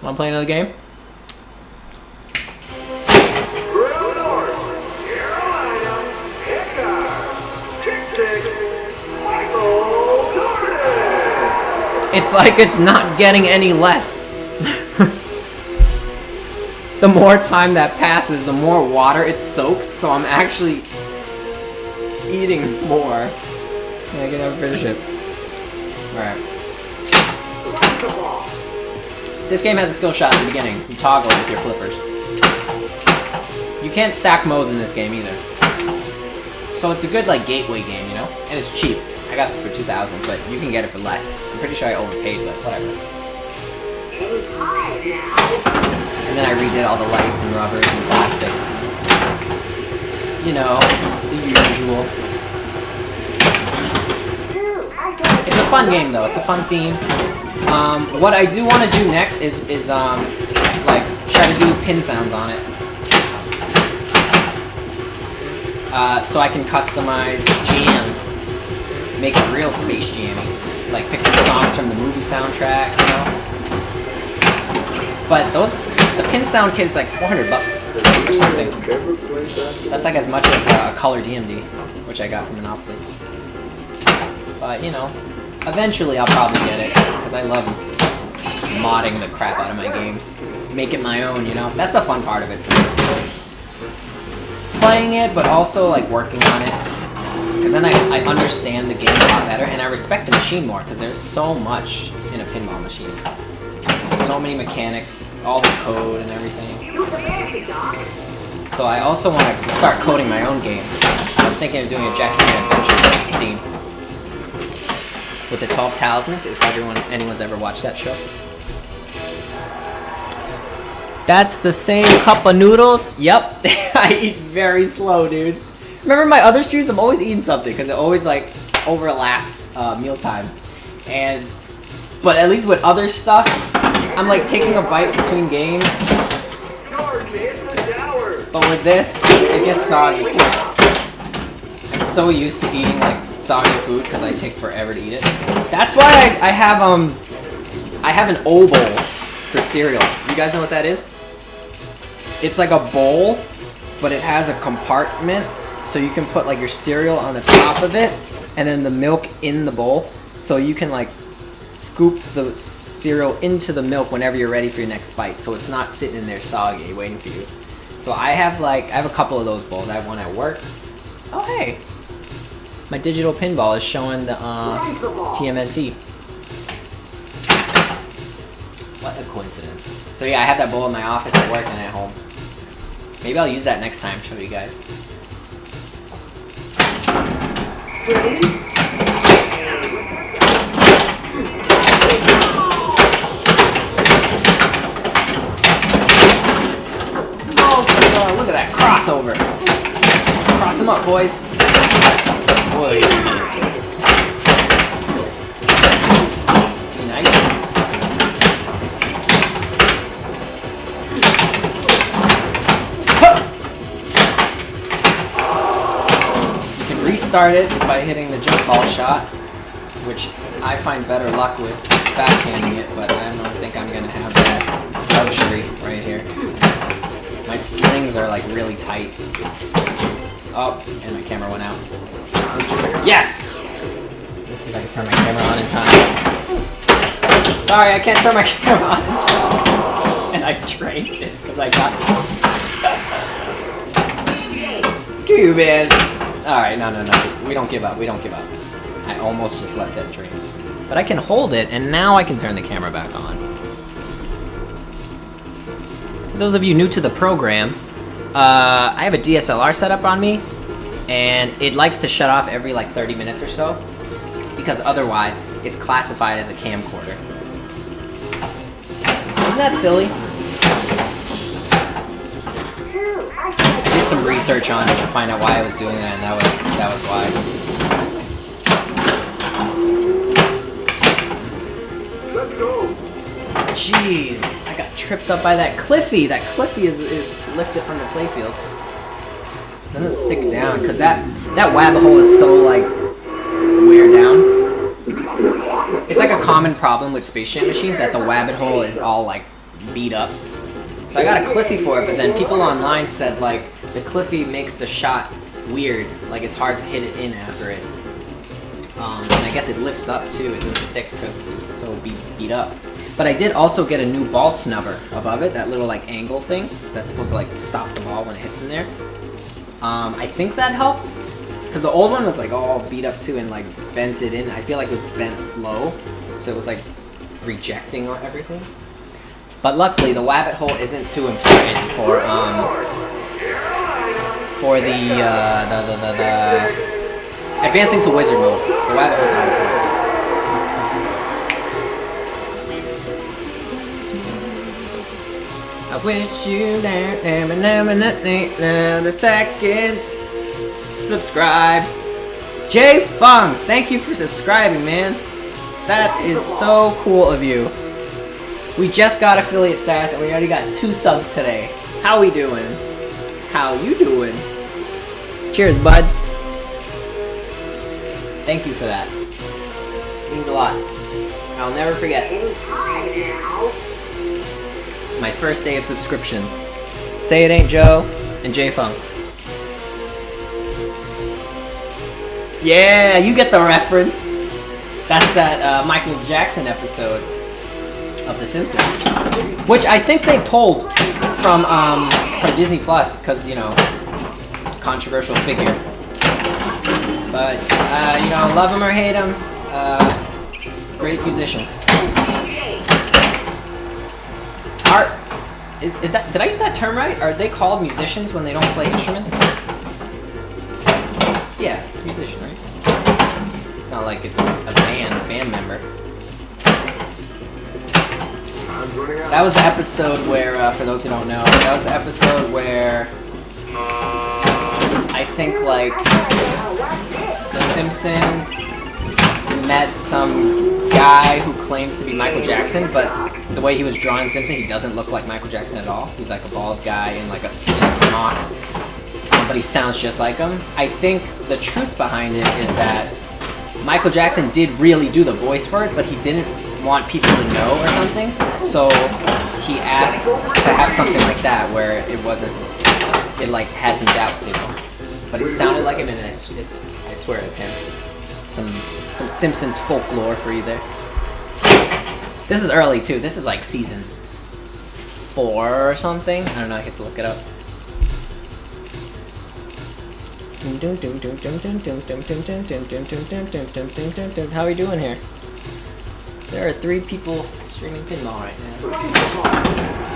Want to play another game? It's like it's not getting any less. The more time that passes, the more water it soaks, so I'm actually eating more. Yeah, I can never finish it. Alright. This game has a skill shot in the beginning. You toggle with your flippers. You can't stack modes in this game either. So it's a good like gateway game, you know? And it's cheap. I got this for 2,000, but you can get it for less. I'm pretty sure I overpaid, but whatever. And then I redid all the lights and rubbers and plastics. You know, the usual. It's a fun game though. It's a fun theme. What I do want to do next is like try to do pin sounds on it. So I can customize the jams, make it real space jammy. Like pick some songs from the movie soundtrack, you know. But the pin sound kit is like $400 or something. That's like as much as a color DMD, which I got from Monopoly. But you know, eventually I'll probably get it because I love modding the crap out of my games, make it my own. You know, that's the fun part of it for me. Playing it, but also like working on it, because then I understand the game a lot better, and I respect the machine more because there's so much in a pinball machine. So many mechanics, all the code and everything. So I also want to start coding my own game. I was thinking of doing a Jackie Adventure theme with the 12 Talismans, if anyone's ever watched that show. That's the same cup of noodles? Yep. I eat very slow, dude. Remember my other streams? I'm always eating something because it always like overlaps mealtime. But at least with other stuff, I'm like taking a bite between games. But with this, it gets soggy. I'm so used to eating like soggy food because I take forever to eat it. That's why I have an O bowl for cereal. You guys know what that is? It's like a bowl, but it has a compartment, so you can put like your cereal on the top of it, and then the milk in the bowl, so you can like scoop the cereal into the milk whenever you're ready for your next bite, so it's not sitting in there soggy waiting for you. So I have a couple of those bowls. I have one at work. Oh hey, my digital pinball is showing the TMNT. What a coincidence. So yeah, I have that bowl in my office at work and at home. Maybe I'll use that next time, show you guys. Oh, look at that crossover. Cross them up, boys. Boy. Too nice. Restart it by hitting the jump ball shot, which I find better luck with backhanding it, but I don't think I'm gonna have that luxury right here. My slings are like really tight. Oh, and my camera went out. Yes! Let's see if I can turn my camera on in time. Sorry, I can't turn my camera on in time. And I drained it because I got it. Screw you, man. Alright, no. We don't give up. I almost just let that drain. But I can hold it, and now I can turn the camera back on. For those of you new to the program, I have a DSLR set up on me, and it likes to shut off every like 30 minutes or so, because otherwise it's classified as a camcorder. Isn't that silly? I did some research on it to find out why I was doing that, and that was why. Let's go. Jeez, I got tripped up by that Cliffy. That Cliffy is lifted from the playfield. It doesn't stick down because that wabbit hole is so like wear down. It's like a common problem with Space Jam machines that the wabbit hole is all like beat up. So I got a Cliffy for it, but then people online said like the Cliffy makes the shot weird, like it's hard to hit it in after it. And I guess it lifts up too, it didn't stick because it was so beat up. But I did also get a new ball snubber above it, that little like angle thing, that's supposed to like stop the ball when it hits in there. I think that helped, because the old one was like all beat up too and like bent it in. I feel like it was bent low, so it was like rejecting everything. But luckily, the wabbit hole isn't too important for the advancing to wizard mode. The WAV was not I wish you the second subscribe. Jay Fung, thank you for subscribing, man. That is so cool of you. We just got affiliate status and we already got 2 subs today. How we doing? How you doing? Cheers, bud. Thank you for that. It means a lot. I'll never forget. My first day of subscriptions. Say It Ain't Joe and Jay Fung. Yeah, you get the reference. That's that Michael Jackson episode of The Simpsons, which I think they pulled from Disney Plus, because you know, controversial figure. But you know, love him or hate him, great musician. Art is that? Did I use that term right? Are they called musicians when they don't play instruments? Yeah, it's a musician, right? It's not like it's a band member. That was the episode where, for those who don't know, that was the episode where I think like The Simpsons met some guy who claims to be Michael Jackson, but the way he was drawn in Simpson, he doesn't look like Michael Jackson at all. He's like a bald guy in like a smock, but he sounds just like him. I think the truth behind it is that Michael Jackson did really do the voice for it, but he didn't want people to know or something, so he asked to have something like that where it wasn't, it like had some doubts, you know, but it sounded like him, and I swear it's him. Some Simpsons folklore for you there. This is early too. This is like season 4 or something. I don't know. I have to look it up. How are we doing here? There are 3 people streaming pinball right now,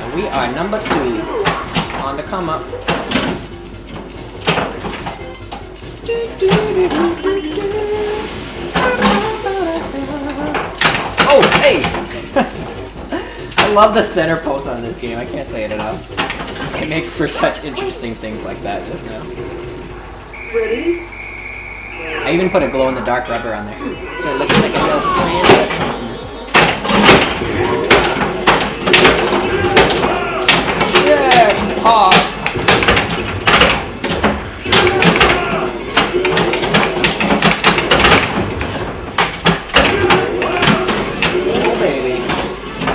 and we are number 2 on the come up. Oh, hey! I love the center post on this game. I can't say it enough. It makes for such interesting things like that just now. Ready? I even put a glow-in-the-dark rubber on there, so it looks like a little plant or something. Jackpots!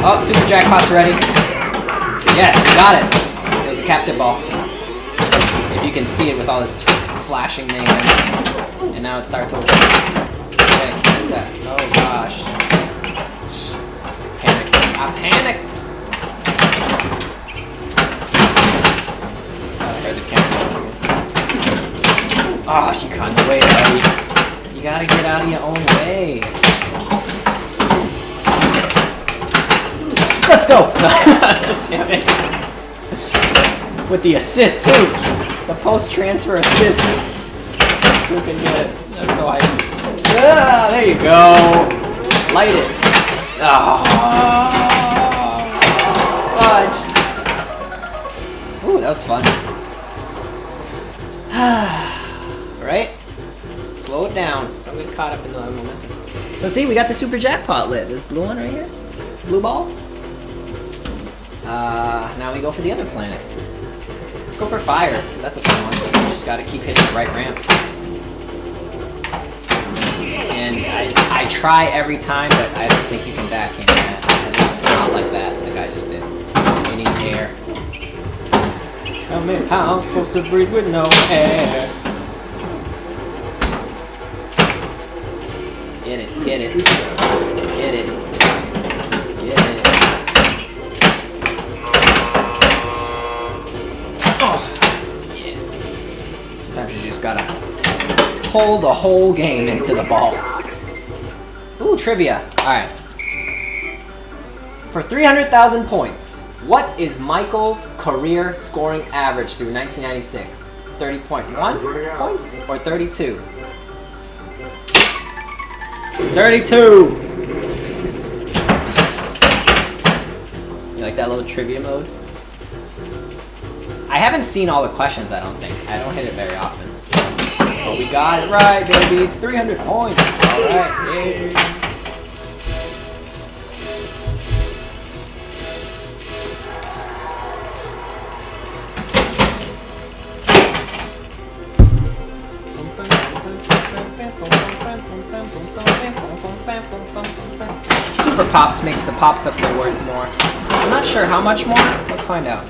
Oh, super jackpot's ready. Yes, got it. It was a captive ball. If you can see it with all this flashing name. And now it starts over. Okay, what's that? Oh gosh. Panic. I panicked. Oh, I heard the camera. Oh, she got in the way, buddy. You gotta get out of your own way. Let's go! Damn it. With the assist, too. The post-transfer assist. Still can get it. That's so hype. Ah, there you go. Light it. Oh, fudge. Ooh, that was fun. Right? Slow it down. Don't get caught up in the momentum. So see, we got the super jackpot lit. This blue one right here. Blue ball. Now we go for the other planets. Let's go for fire. That's a fun one. You just gotta keep hitting the right ramp. And I try every time, but I don't think you can backhand that. At least not like that, like I just did. It needs air. Tell me how I'm supposed to breathe with no air. Get it, get it, get it, get it. Oh, yes. Sometimes you just gotta pull the whole game into the ball. Ooh, trivia. Alright. For 300,000 points, what is Michael's career scoring average through 1996? 30.1 points or 32? 32! You like that little trivia mode? I haven't seen all the questions, I don't think. I don't hit it very often. But we got it right, baby. 300 points. Alright, yay. Super Pops makes the pops up there worth more. I'm not sure how much more. Let's find out.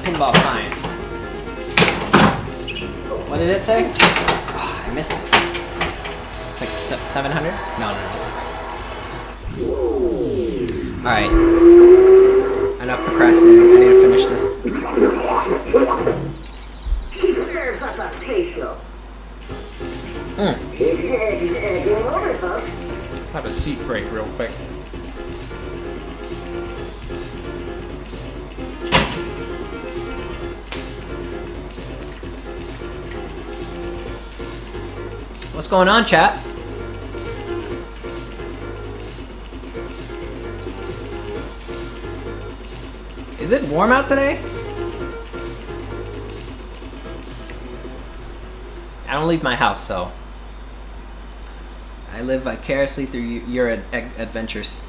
Pinball science. What did it say? Oh, I missed it. It's like 700? No, that's okay. Alright. Enough procrastinating. I need to finish this. Have a seat break real quick. What's going on, chat? Is it warm out today? I don't leave my house, so I live vicariously through your adventures.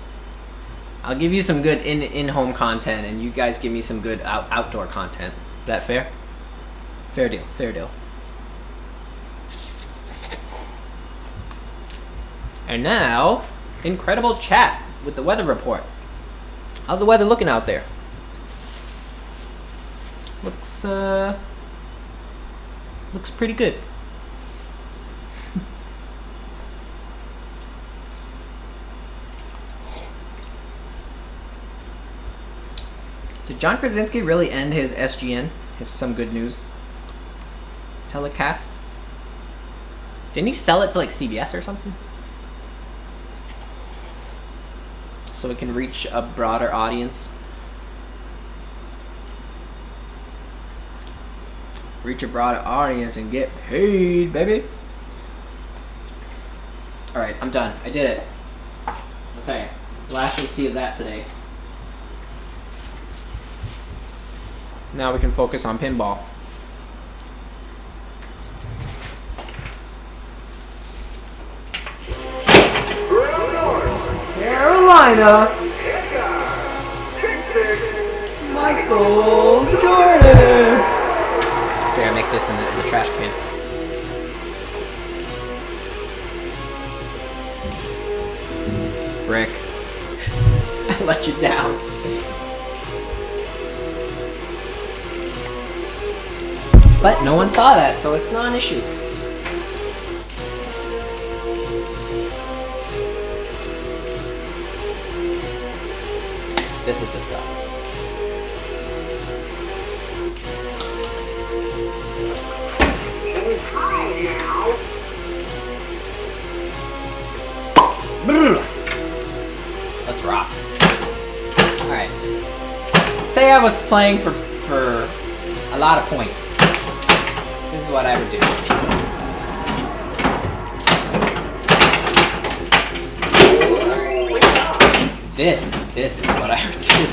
I'll give you some good in-home content, and you guys give me some good outdoor content. Is that fair? Fair deal. Fair deal. And now, incredible chat with the weather report. How's the weather looking out there? Looks pretty good. Did John Krasinski really end his SGN, his Some Good News telecast? Didn't he sell it to like CBS or something? So it can reach a broader audience. Reach a broader audience and get paid, baby. Alright, I'm done. I did it. Okay, last you'll see of that today. Now we can focus on pinball. Carolina, Michael Jordan. So I gotta make this in the trash can. Brick. I let you down. But no one saw that, so it's not an issue. This is the stuff. Let's rock. Alright. Say I was playing for a lot of points. This is what I would do. This is what I would do.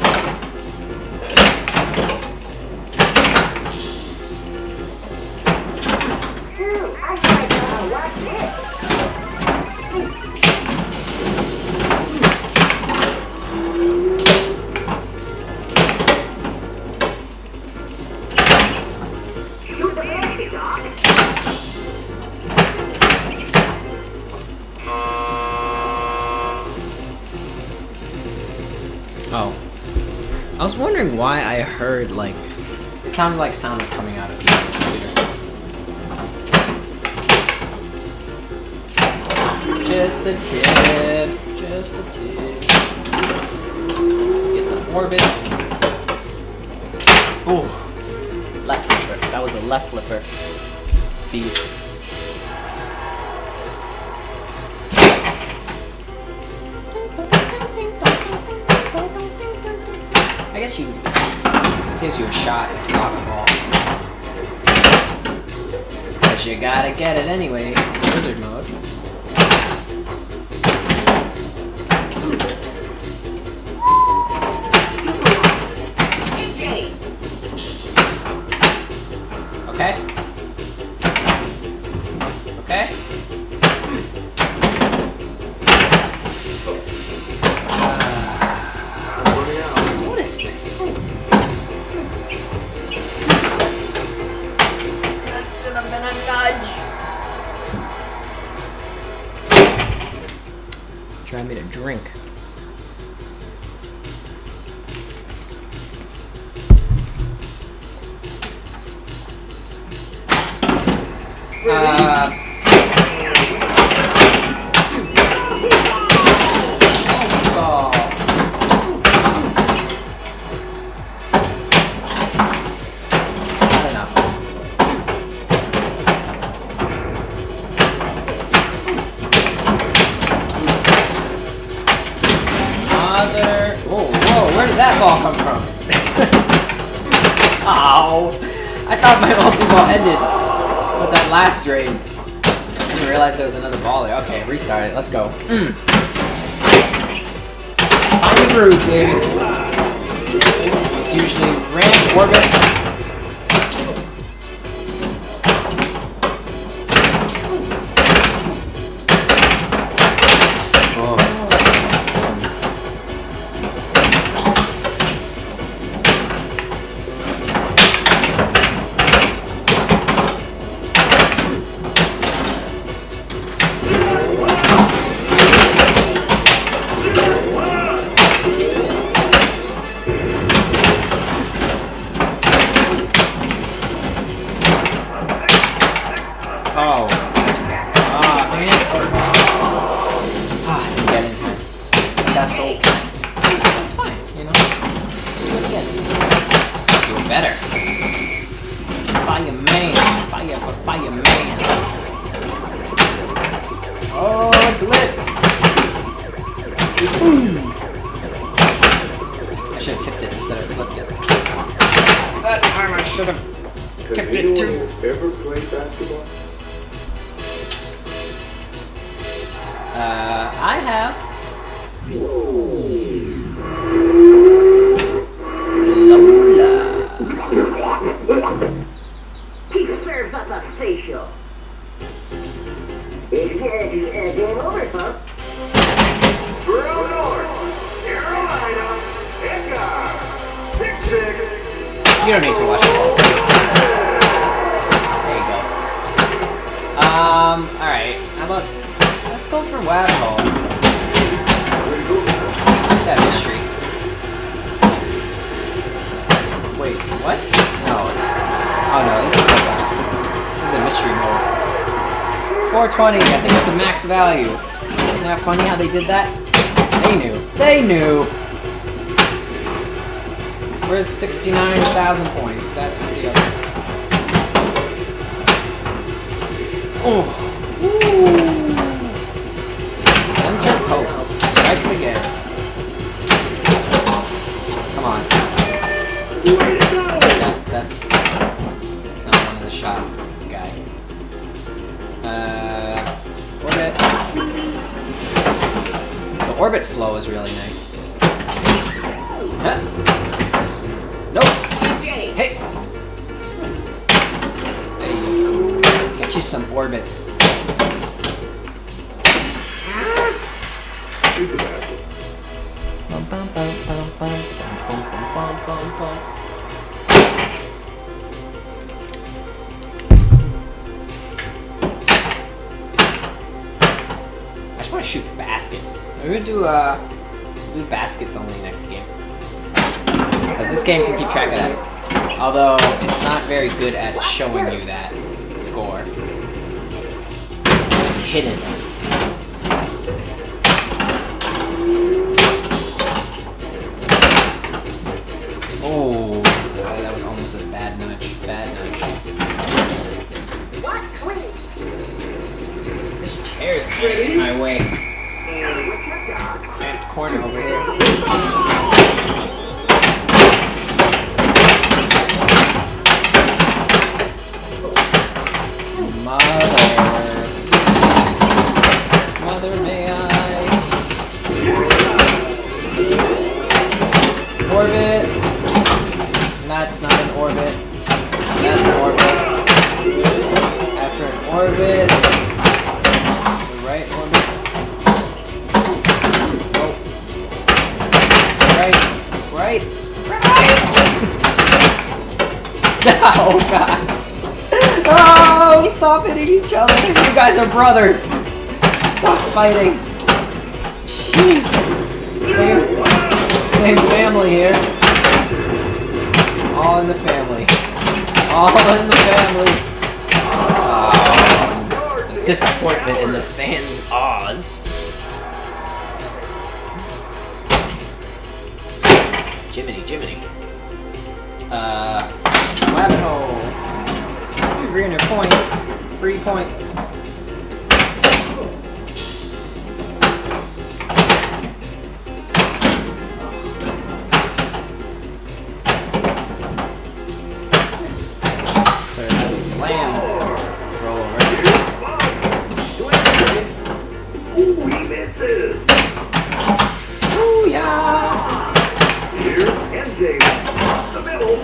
Oh. I was wondering why I heard, like, it sounded like sound was coming out of my computer. Just a tip. Just a tip. Get the orbits. Ooh. Left flipper. That was a left flipper. Feed. I guess you. Saves you a shot if you block the ball. But you gotta get it anyway. Wizard mode. Okay. Okay. What is this? That should have been a nudge. Try me to drink. Oh. Not enough. Whoa, where did that ball come from? Ow! I thought my multi-ball ended with that last drain. I didn't realize there was another ball there. Okay, restart it. Let's go. Find the groove, baby. It's usually ramp, orbit. That's okay. That's fine, you know? Let's do it again. Do it better. Fireman. Fire for fireman. Oh, it's lit. I should have tipped it instead of flipped it. That time I should have tipped it too. Ever played basketball? I have. Lola. Super Papa Facial. It's game over, folks. True North, Carolina, Edgar. 6-6. You don't need to watch the ball. There you go. Alright. How about let's go for Waddle. That mystery. Wait, what? No. Oh no, this is a mystery mode. 420, I think that's a max value. Isn't that funny how they did that? They knew. They knew! Where's 69,000 points? That's the other. Oh! Ooh. Center post. Strikes again. Come on. That's not one of the shots, guy. Orbit. The orbit flow is really nice. Huh? Nope. Hey. There you go. Get you some orbits. Bum, bum, bum, bum, bum, bum, bum, bum, bum. I just want to shoot baskets. We're gonna do baskets only next game, because this game can keep track of that. Although it's not very good at showing you that score. It's hidden. Oh, that was almost a bad nudge. Bad nudge. This chair is getting in my way. Cramped corner over here. That's not an orbit. That's an orbit. After an orbit, the right orbit. Oh. Right. Oh god. Oh, stop hitting each other. You guys are brothers. Stop fighting. Jeez. Same family here. All in the family. All in the family. Oh, disappointment in the fans' awes. Jiminy. Rabbit hole. 300 points. Free points. Clear that slam. Roll over. Ooh, he misses. Ooh, yeah. Here's MJ. The middle.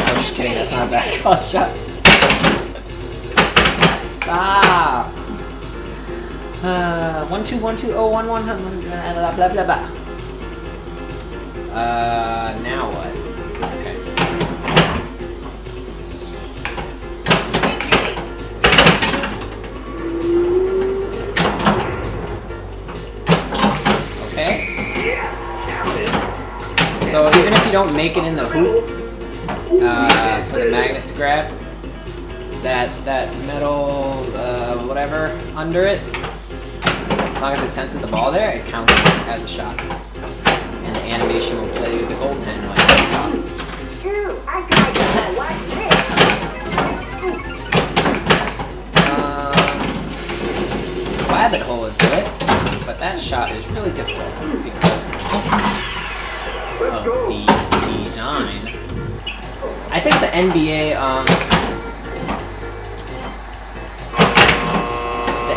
I'm just kidding, that's not a basketball shot. Stop. 1 2 1 2 0 1 1 blah blah blah blah. Now what? Okay. Okay. So even if you don't make it in the hoop, for the magnet to grab, that metal whatever under it, as long as it senses the ball there, it counts as a shot. And the animation will play the goaltend like this. Dude, I gotta watch this. Rabbit hole is lit, but that shot is really difficult because of the design. I think the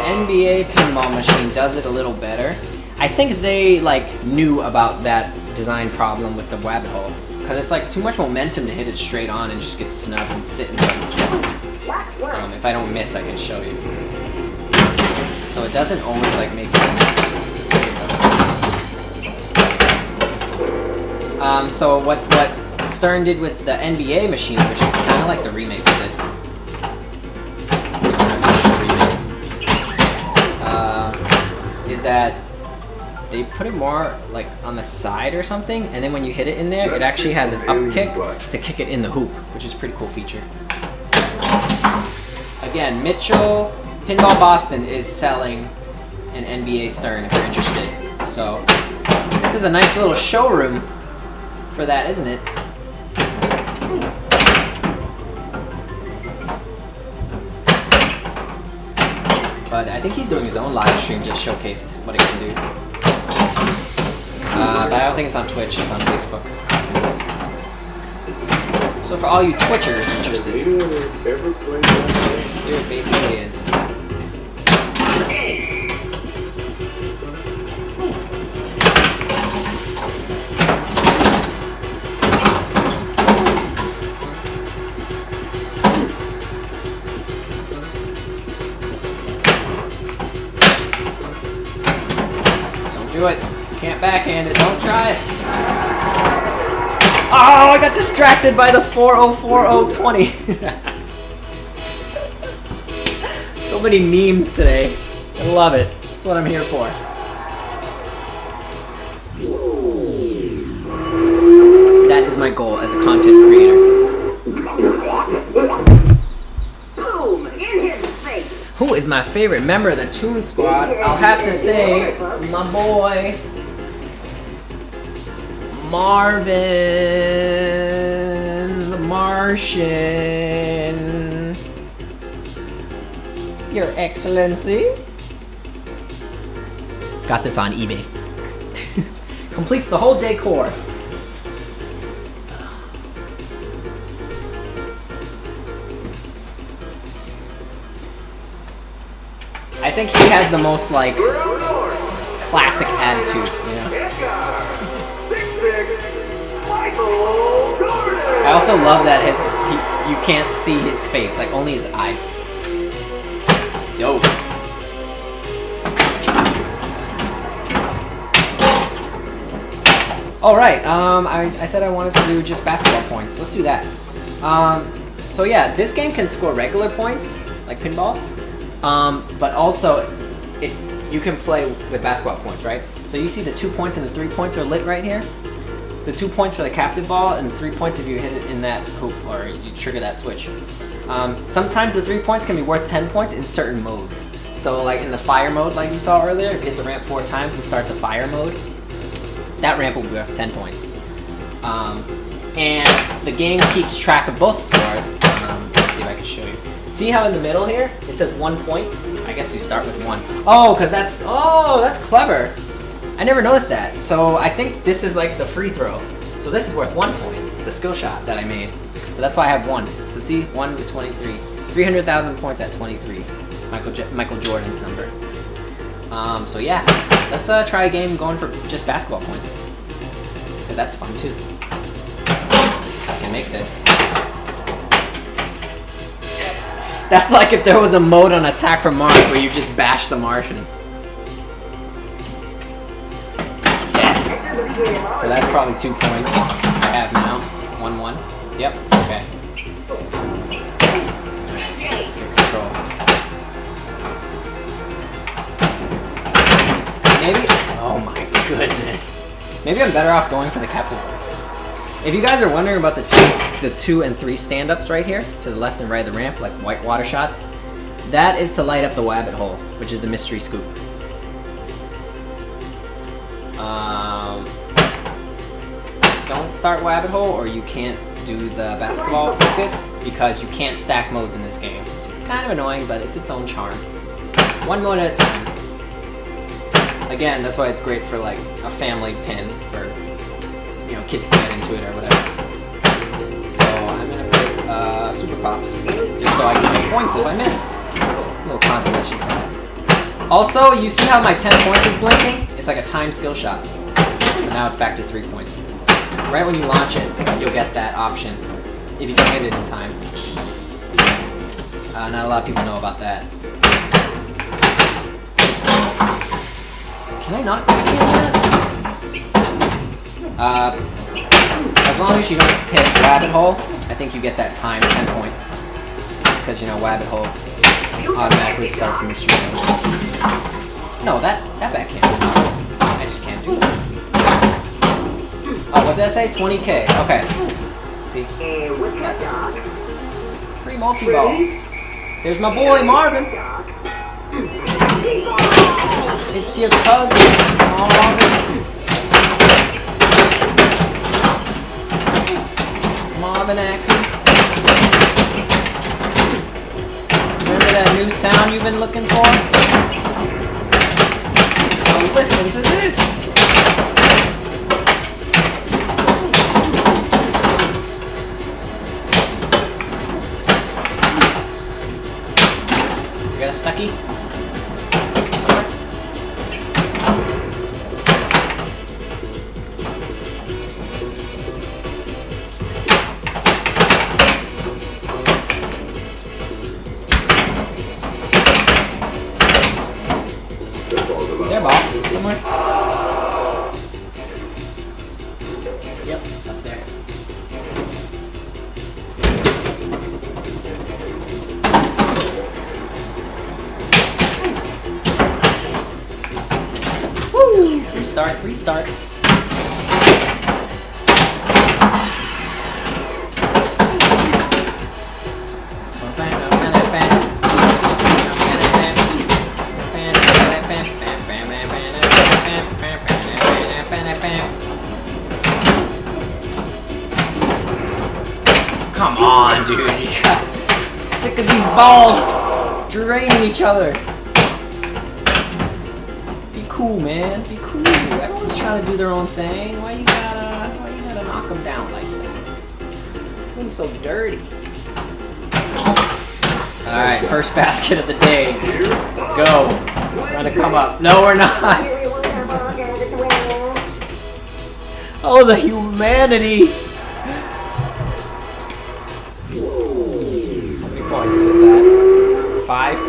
NBA pinball machine does it a little better. I think they knew about that design problem with the rabbit hole, because it's too much momentum to hit it straight on and just get snubbed and sit in there. If I don't miss, I can show you. So it doesn't always make it. So what Stern did with the NBA machine, which is kind of like the remake of this. Is that they put it more on the side or something, and then when you hit it in there, it actually has an up kick to kick it in the hoop, which is a pretty cool feature. Again, Mitchell Pinball Boston is selling an NBA Stern if you're interested. So this is a nice little showroom for that, isn't it? But I think he's doing his own live stream to showcase what it can do. But I don't think it's on Twitch, it's on Facebook. So for all you Twitchers interested, here it basically is. Do it. You can't backhand it. Don't try it. Oh, I got distracted by the 404020. So many memes today. I love it. That's what I'm here for. That is my goal as a content creator. Who is my favorite member of the Toon Squad? I'll have to say, my boy, Marvin the Martian. Your Excellency. Got this on eBay. Completes the whole decor. I think he has the most classic attitude, you know. also love that you can't see his face, like only his eyes. It's dope. Alright, I said I wanted to do just basketball points. Let's do that. So yeah, this game can score regular points, like pinball, but also you can play with basketball points, right? So you see the 2 points and the 3 points are lit right here. The 2 points for the captive ball and 3 points if you hit it in that hoop or you trigger that switch. Sometimes the 3 points can be worth 10 points in certain modes. So like in the fire mode, like you saw earlier, if you hit the ramp 4 times to start the fire mode, that ramp will be worth 10 points. And the game keeps track of both scores. Let's see if I can show you. See how in the middle here, it says 1 point? I guess we start with 1. Oh, because that's clever. I never noticed that. So I think this is like the free throw. So this is worth 1 point, the skill shot that I made. So that's why I have 1. So see, 1 to 23. 300,000 points at 23. Michael Jordan's number. So yeah, let's try a game going for just basketball points. Because that's fun too. I can make this. That's like if there was a mode on Attack from Mars where you just bash the Martian. Yeah. So that's probably 2 points I have now. 1-1. Yep. Okay. Let's get control. Maybe. Oh my goodness. Maybe I'm better off going for the captive ball. If you guys are wondering about the 2 and 3 stand-ups right here, to the left and right of the ramp, like white water shots, that is to light up the wabbit hole, which is the mystery scoop. Don't start wabbit hole, or you can't do the basketball focus, because you can't stack modes in this game, which is kind of annoying, but it's its own charm. 1 mode at a time. Again, that's why it's great for like a family pin for, you know, kids to get into it or whatever. So I'm gonna pick Super Pops, just so I can make points if I miss. A little consolation prize. Also, you see how my 10 points is blinking? It's like a time skill shot. But now it's back to 3 points. Right when you launch it, you'll get that option if you can hit it in time. Not a lot of people know about that. Can I not do that? As long as you don't hit Wabbit Hole, I think you get that time 10 points. Because, you know, Wabbit Hole automatically starts in the stream. No, that backhand. I just can't do that. Oh, what did I say? 20k. Okay. See? Free multi-ball. There's my boy, Marvin. It's your cousin, Marvin. Marvin Ackman. Remember that new sound you've been looking for? Well, listen to this. You got a stucky? Is there a ball somewhere? Yep, it's up there. Woo! Restart, restart. Come on, dude. You got sick of these balls draining each other. Be cool, man. Be cool. Everyone's trying to do their own thing. Why you gotta knock them down like that? Being so dirty. All right, first basket of the day. Let's go. We're gonna come up. No, we're not. Oh, the humanity. 5.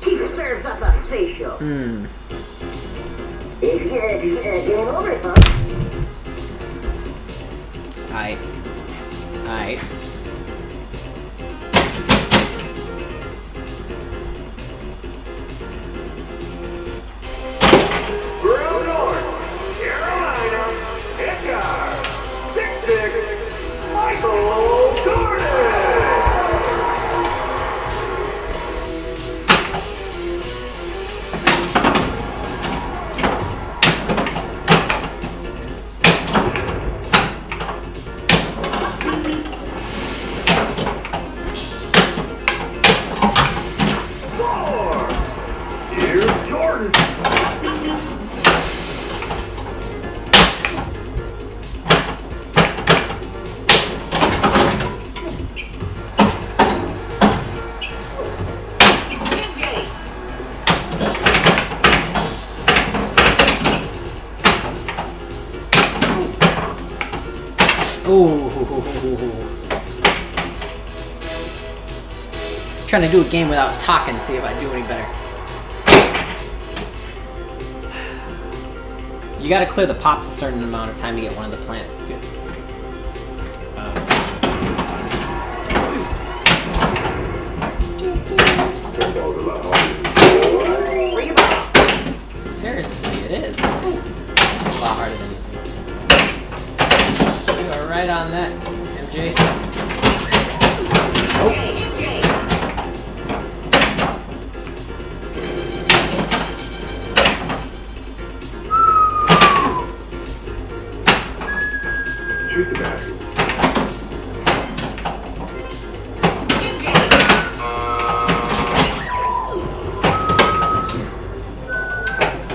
He serves up a facial. It's game over, folks. Alright. Alright. Real North, Carolina, Edgar, 6'6", Michael Jordan. Here's Jordan. Ooh. Trying to do a game without talking, see if I do any better. You gotta clear the pops a certain amount of time to get one of the planets, too. Seriously, it is. A lot harder than usual. You are right on that, MJ. Nope. Shoot the basket.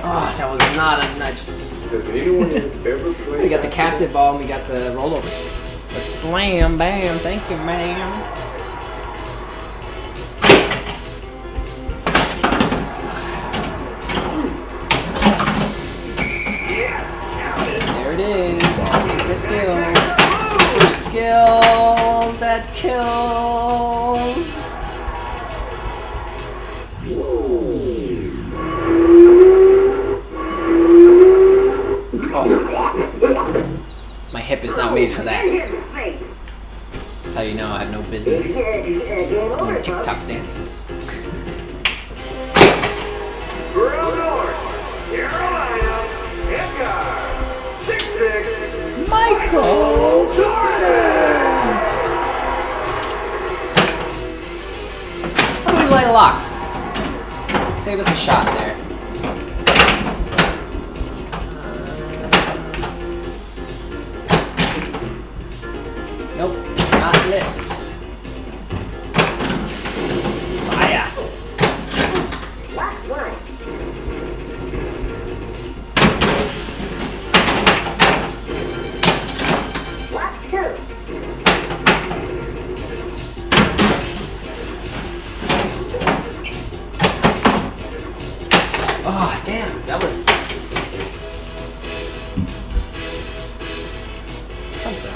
Oh, that was not a nudge. Has anyone ever played? We got the captive ball and we got the rollovers. A slam, bam, thank you, ma'am. There it is. Super skills. Super skills that kills. Oh. My hip is not made for that. That's how you know I have no business doing TikTok dances. Real North, Carolina, Edgar, 6'6", Michael Jordan. How do we light a lock? Save us a shot there. Nope, not lit. Fire! Last one. Last two. Oh, damn, that was something.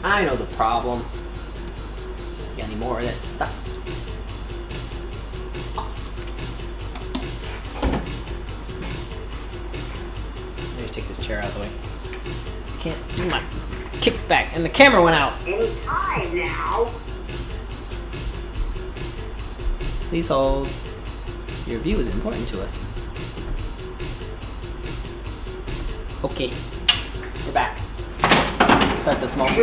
I know the problem. Got any more of that stuff? Let me take this chair out of the way. Can't do my kickback, and the camera went out. Any time now. Please hold. Your view is important to us. Okay, we're back. Start the small ball.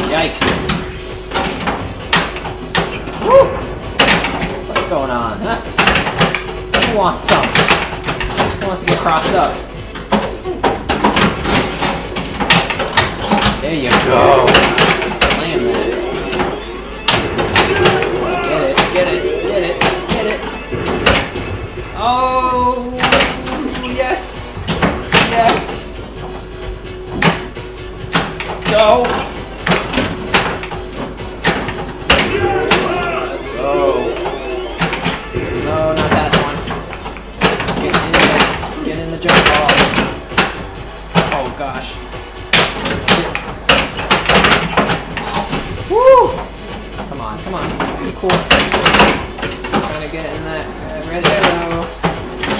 Yikes. Woo! What's going on, huh? Who wants some? Who wants to get crossed up? There you go. Slam that. Oh, yes. Yes. Go. Let's go. No, not that one. Get in the jump ball. Oh gosh. Woo! Come on, come on. Be cool. Trying to get in that red arrow.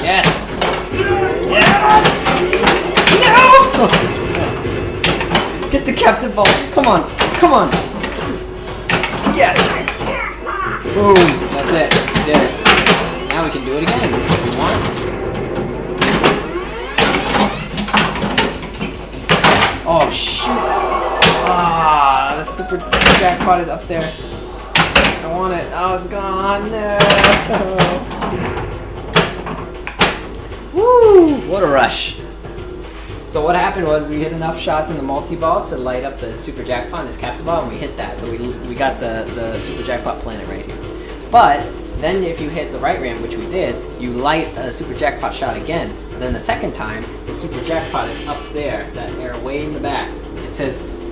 Yes! Yes! No! Get the captive ball. Come on. Come on. Yes! Boom. That's it. We did it. Now we can do it again if we want. Oh, shoot. Ah, the super jackpot is up there. I want it. Oh, it's gone. No. Woo! What a rush. So what happened was we hit enough shots in the multi-ball to light up the super jackpot and this captain ball, and we hit that. So we got the super jackpot planet right here. But then if you hit the right ramp, which we did, you light a super jackpot shot again. But then the second time, the super jackpot is up there, that arrow way in the back. It says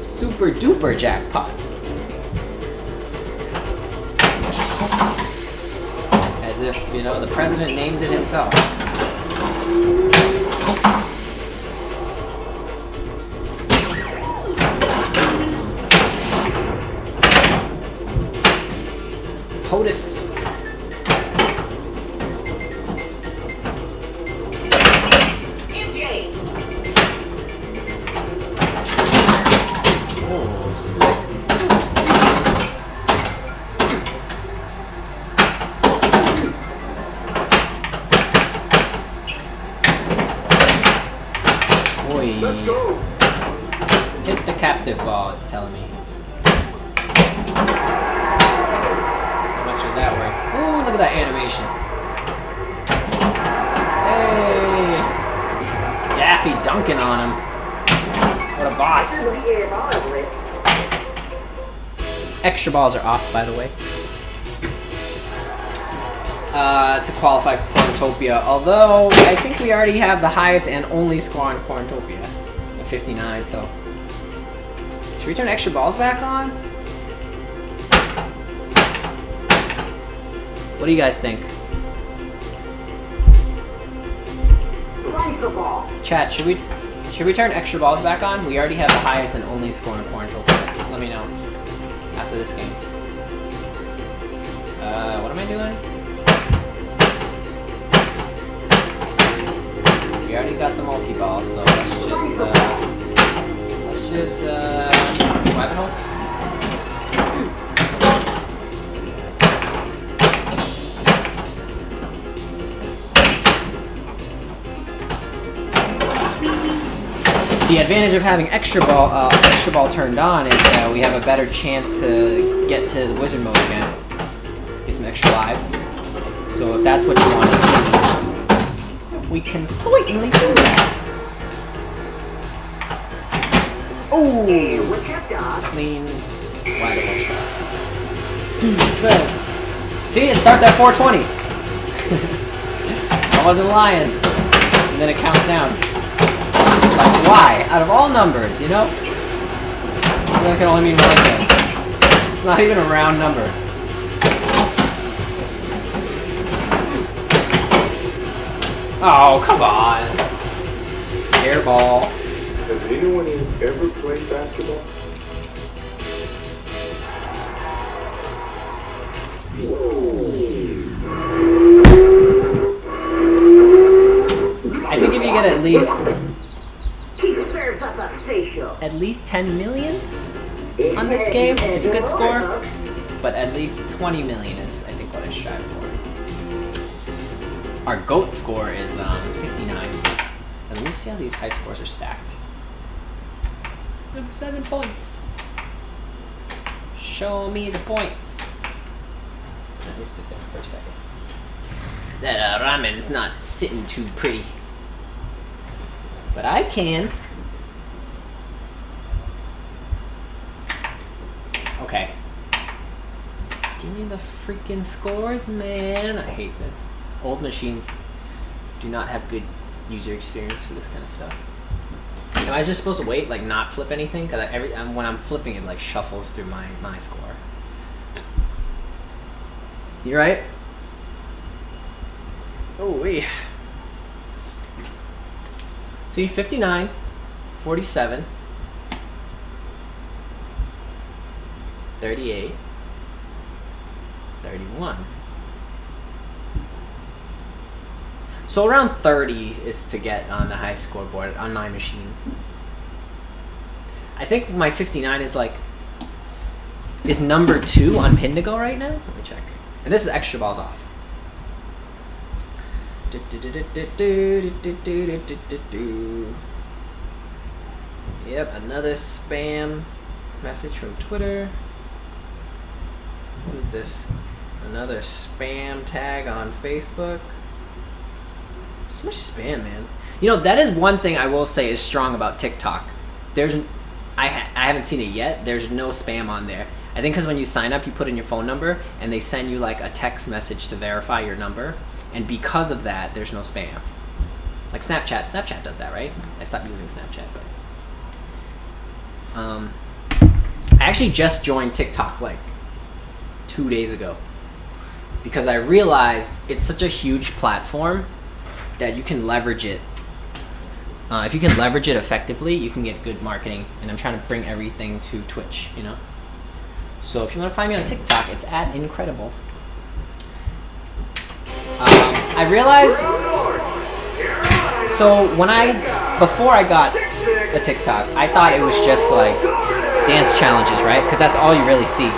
super duper jackpot. As if, you know, the president named it himself. POTUS. Oh, slick. Boy. Hit the captive ball, it's telling me. That way. Ooh, look at that animation. Hey! Daffy dunking on him. What a boss. Extra balls are off, by the way. To qualify for Corntopia. Although, I think we already have the highest and only score on Corntopia. At 59, so. Should we turn extra balls back on? What do you guys think? Chat, should we turn extra balls back on? We already have the highest and only score in Corntopia. Let me know after this game. What am I doing? We already got the multi-ball, so let's just weapon hole. The advantage of having extra ball turned on is that we have a better chance to get to the wizard mode again, get some extra lives. So if that's what you want to see, we can certainly do that. Oh, clean wide open shot. Defense. See, it starts at 420. I wasn't lying. And then it counts down. Like, why? Out of all numbers, you know? That can only mean one thing. It's not even a round number. Oh, come on. Airball. Has anyone ever played basketball? I think if you get at least 10 million on this game, it's a good score. But at least 20 million is, I think, what I strive for. Our GOAT score is 59. And let me see how these high scores are stacked. 7 points. Show me the points. Let me sit down for a second. That ramen's not sitting too pretty. But I can. Okay. Give me the freaking scores, man. I hate this. old machines do not have good user experience for this kind of stuff. Am I just supposed to wait, like not flip anything? Because when I'm flipping, it like shuffles through my score. You right? Oh wait. See, 59, 47, 38, 31. So around 30 is to get on the high scoreboard on my machine. I think my 59 is number 2 on Pinball right now. Let me check. And this is extra balls off. Yep, another spam message from Twitter. What is this? Another spam tag on Facebook. So much spam, man. You know, that is one thing I will say is strong about TikTok. I haven't seen it yet. There's no spam on there. I think because when you sign up, you put in your phone number, and they send you like a text message to verify your number. And because of that, there's no spam. Like Snapchat. Snapchat does that, right? I stopped using Snapchat, but I actually just joined TikTok like 2 days ago because I realized it's such a huge platform that you can leverage it. If you can leverage it effectively, you can get good marketing. And I'm trying to bring everything to Twitch, you know? So if you want to find me on TikTok, it's @incredible. I realized, so before I got a TikTok, I thought it was just like dance challenges, right? Because that's all you really see.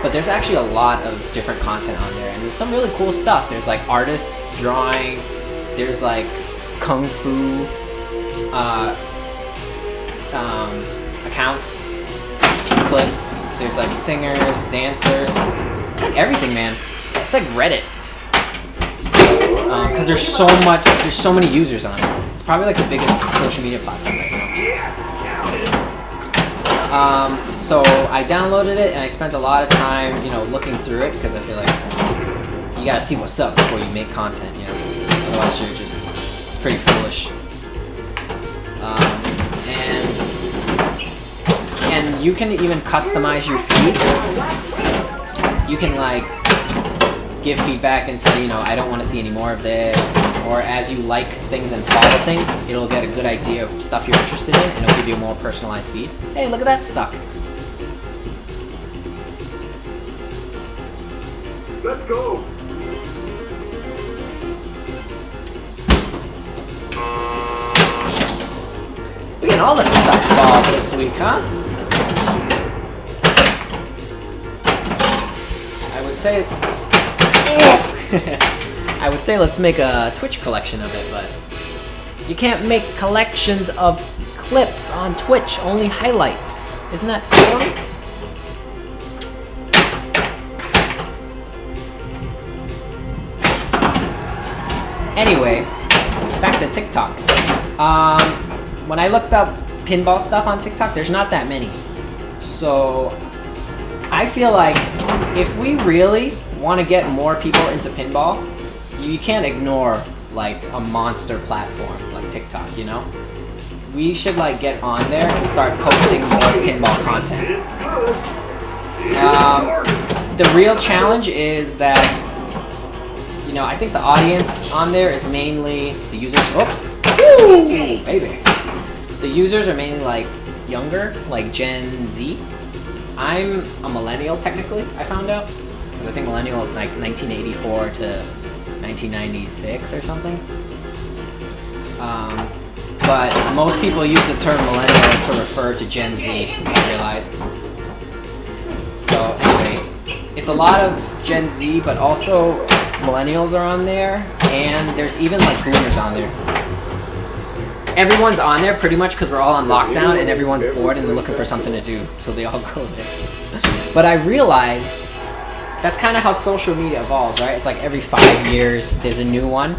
But there's actually a lot of different content on there, and there's some really cool stuff. There's like artists drawing, there's like kung fu accounts, clips, there's like singers, dancers. It's like everything, man. It's like Reddit. Because there's so many users on it. It's probably like the biggest social media platform right now. So I downloaded it and I spent a lot of time, you know, looking through it because I feel like you gotta see what's up before you make content, you know. Otherwise it's pretty foolish. And you can even customize your feed. You can like give feedback and say, you know, I don't want to see any more of this, or as you like things and follow things, it'll get a good idea of stuff you're interested in, and it'll give you a more personalized feed. Hey, look at that stuck. Let's go. We getting all the stuck balls this week, huh? I would say I would say let's make a Twitch collection of it, but you can't make collections of clips on Twitch, only highlights. Isn't that silly? Anyway, back to TikTok. When I looked up pinball stuff on TikTok, there's not that many. So I feel like if we really want to get more people into pinball, you can't ignore like a monster platform like TikTok, you know? We should like get on there and start posting more pinball content. The real challenge is that, you know, I think the audience on there is mainly the users. Oops. Woo, baby. The users are mainly like younger, like Gen Z. I'm a millennial technically, I found out. Because I think millennial is like 1984 to 1996 or something. But most people use the term millennial to refer to Gen Z, I realized. So anyway, it's a lot of Gen Z, but also millennials are on there, and there's even like boomers on there. Everyone's on there pretty much because we're all on lockdown and everyone's bored and they're looking for something to do, so they all go there. But I realized that's kind of how social media evolves, right? It's like every 5 years there's a new one,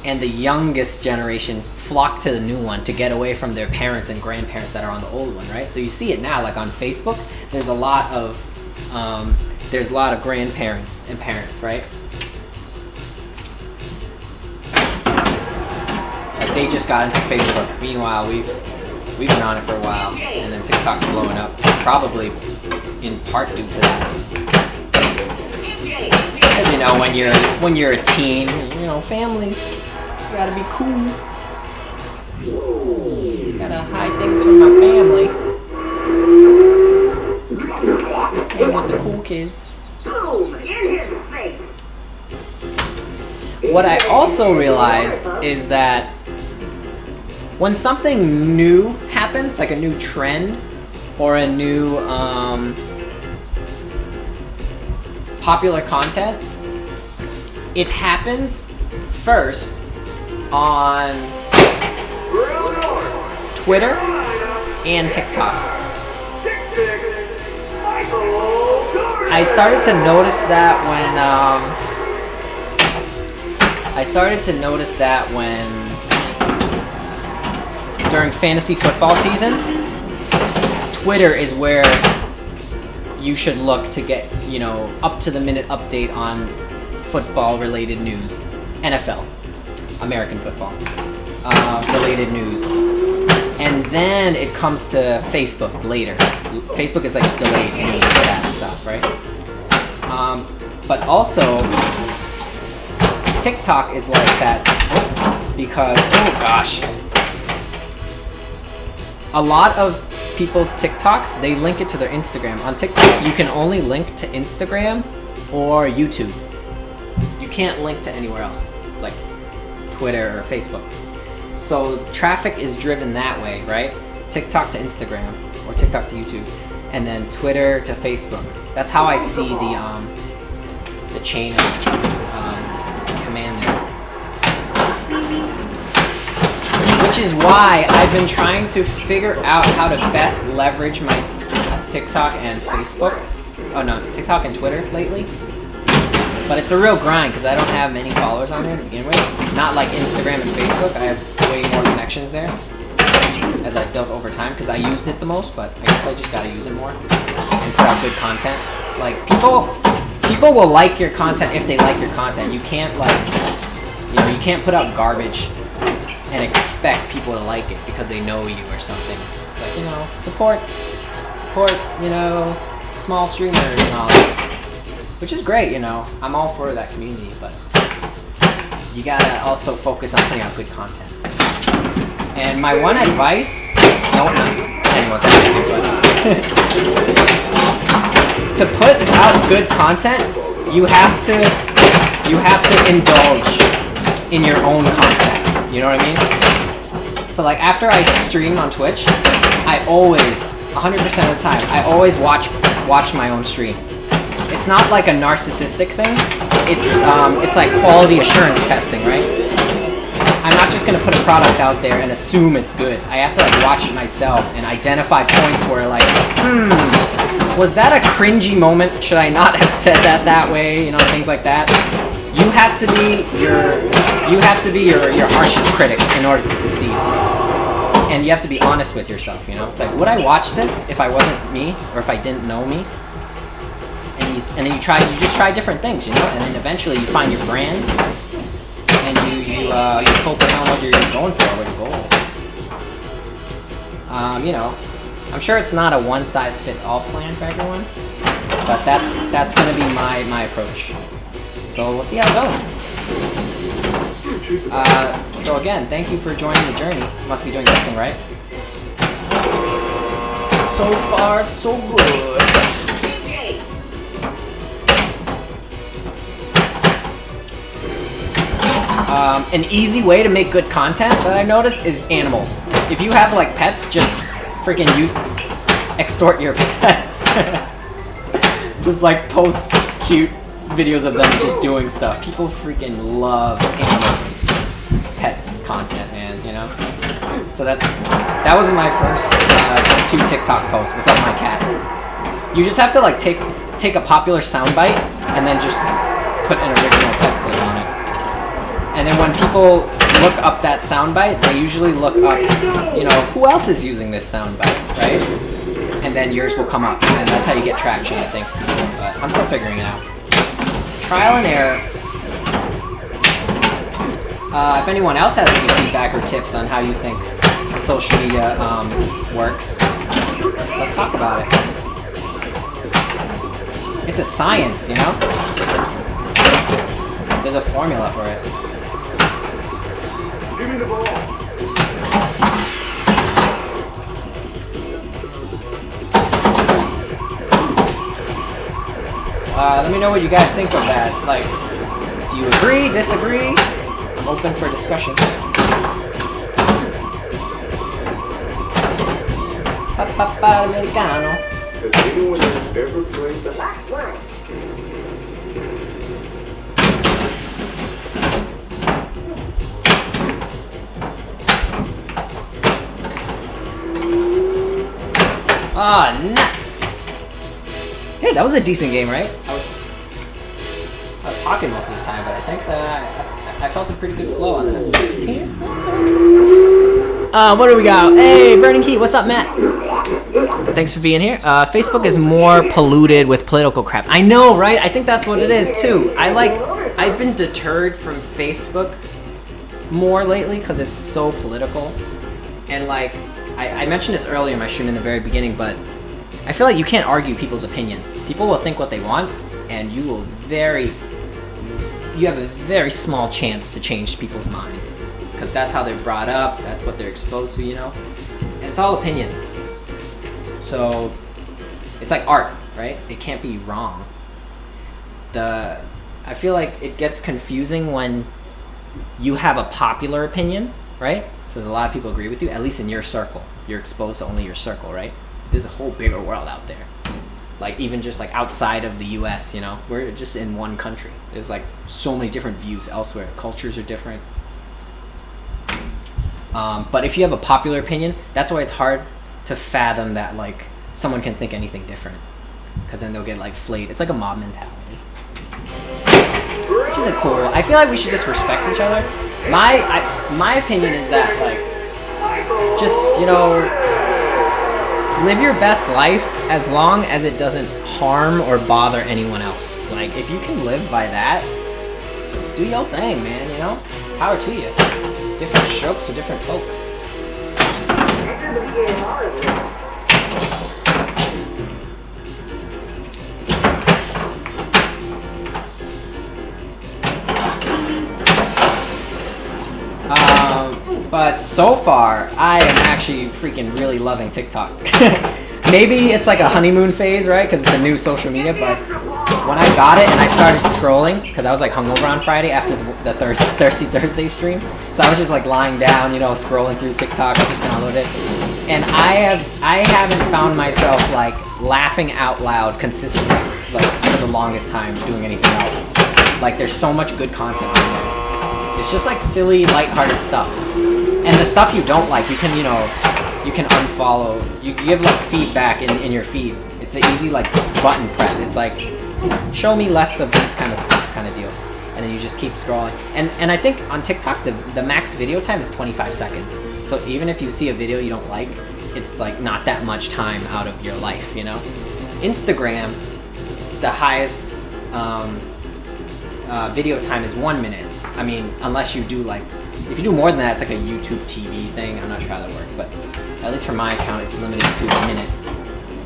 and the youngest generation flock to the new one to get away from their parents and grandparents that are on the old one, right? So you see it now, like on Facebook, there's a lot of grandparents and parents, right? they just got into Facebook. Meanwhile, we've been on it for a while, and then TikTok's blowing up, probably in part due to that. As you know, when you're a teen, you know, families, you gotta be cool. Gotta hide things from my family. Hang with the cool kids. What I also realized is that when something new happens, like a new trend or a new popular content, it happens first on Twitter and TikTok. I started to notice that when during fantasy football season, Twitter is where you should look to get, you know, up to the minute update on football related news. NFL, American football related news. And then it comes to Facebook later. Facebook is like delayed news for that stuff, right? But also, TikTok is like that because, oh gosh, a lot of people's TikToks, they link it to their Instagram. On TikTok, you can only link to Instagram or YouTube. You can't link to anywhere else, like Twitter or Facebook. So traffic is driven that way, right? TikTok to Instagram or TikTok to YouTube, and then Twitter to Facebook. That's how I see the chain of command there. Which is why I've been trying to figure out how to best leverage my TikTok and Facebook. Oh no, TikTok and Twitter lately. But it's a real grind because I don't have many followers on there to begin with. Not like Instagram and Facebook. I have way more connections there as I've built over time because I used it the most, but I guess I just gotta use it more and put out good content. Like people will like your content if they like your content. You can't you can't put out garbage and expect people to like it because they know you or something. It's like, you know, support, you know, small streamers and all that. Which is great, you know. I'm all for that community, but you gotta also focus on putting out good content. And my one advice, not anyone's advice, but to put out good content, you have to indulge in your own content. You know what I mean? So like after I stream on Twitch, I always, 100% of the time, I always watch my own stream. It's not like a narcissistic thing. It's like quality assurance testing, right? I'm not just gonna put a product out there and assume it's good. I have to like watch it myself and identify points where like, was that a cringy moment? Should I not have said that way? You know, things like that. You have to be your harshest critic in order to succeed. And you have to be honest with yourself, you know? It's like, would I watch this if I wasn't me or if I didn't know me? And then you just try different things, you know? And then eventually you find your brand and you focus on what you're going for, what your goal is. You know, I'm sure it's not a one-size-fit-all plan for everyone, but that's gonna be my approach. So we'll see how it goes. So again, thank you for joining the journey. Must be doing something right. So far, so good. An easy way to make good content that I noticed is animals. If you have like pets, just freaking you extort your pets. Just like post cute videos of them just doing stuff. People freaking love animal pets content, man, you know? So that was my first 2 TikTok posts. What's up, my cat? You just have to like take a popular soundbite and then just put an original pet clip on it. And then when people look up that soundbite, they usually look up, you know, who else is using this soundbite, right? And then yours will come up, and that's how you get traction, I think. But I'm still figuring it out. Trial and error. If anyone else has any feedback or tips on how you think social media works, let's talk about it. It's a science, you know? There's a formula for it. Give me the ball. Let me know what you guys think of that. Like, do you agree, disagree? I'm open for discussion. Papa Americano. Has anyone ever played that? Last one. Ah, nuts! Hey, that was a decent game, right? I was talking most of the time, but I think that I felt a pretty good flow on that. 16? What do we got? Hey, Burning Key, what's up, Matt? Thanks for being here. Facebook is more polluted with political crap. I know, right? I think that's what it is, too. I've been deterred from Facebook more lately because it's so political. And, like, I mentioned this earlier in my stream in the very beginning, but I feel like you can't argue people's opinions. People will think what they want, and you have a very small chance to change people's minds. Because that's how they're brought up, that's what they're exposed to, you know? And it's all opinions. So, it's like art, right? It can't be wrong. I feel like it gets confusing when you have a popular opinion, right? So a lot of people agree with you, at least in your circle. You're exposed to only your circle, right? There's a whole bigger world out there. Like, even just like outside of the US, you know? We're just in one country. There's like so many different views elsewhere. Cultures are different. But if you have a popular opinion, that's why it's hard to fathom that like someone can think anything different. Because then they'll get like flayed. It's like a mob mentality. Which isn't cool. I feel like we should just respect each other. My opinion is that, like, just, you know, live your best life as long as it doesn't harm or bother anyone else. Like, if you can live by that, do your thing, man, you know? Power to you. Different strokes for different folks. But so far, I am actually freaking really loving TikTok. Maybe it's like a honeymoon phase, right? Because it's a new social media, but when I got it and I started scrolling, because I was like hungover on Friday after the Thirsty Thursday stream, so I was just like lying down, you know, scrolling through TikTok. I just downloaded it, and I haven't found myself like laughing out loud consistently like for the longest time doing anything else. Like, there's so much good content on there. It's just like silly, lighthearted stuff. And the stuff you don't like, you can, you know, you can unfollow. You give like feedback in your feed. It's an easy like button press. It's like, show me less of this kind of stuff kind of deal. And then you just keep scrolling. And I think on TikTok, the max video time is 25 seconds. So even if you see a video you don't like, it's like not that much time out of your life, you know? Instagram, the highest video time is 1 minute. I mean, unless you do like, if you do more than that, it's like a YouTube TV thing. I'm not sure how that works, but at least for my account, it's limited to a minute.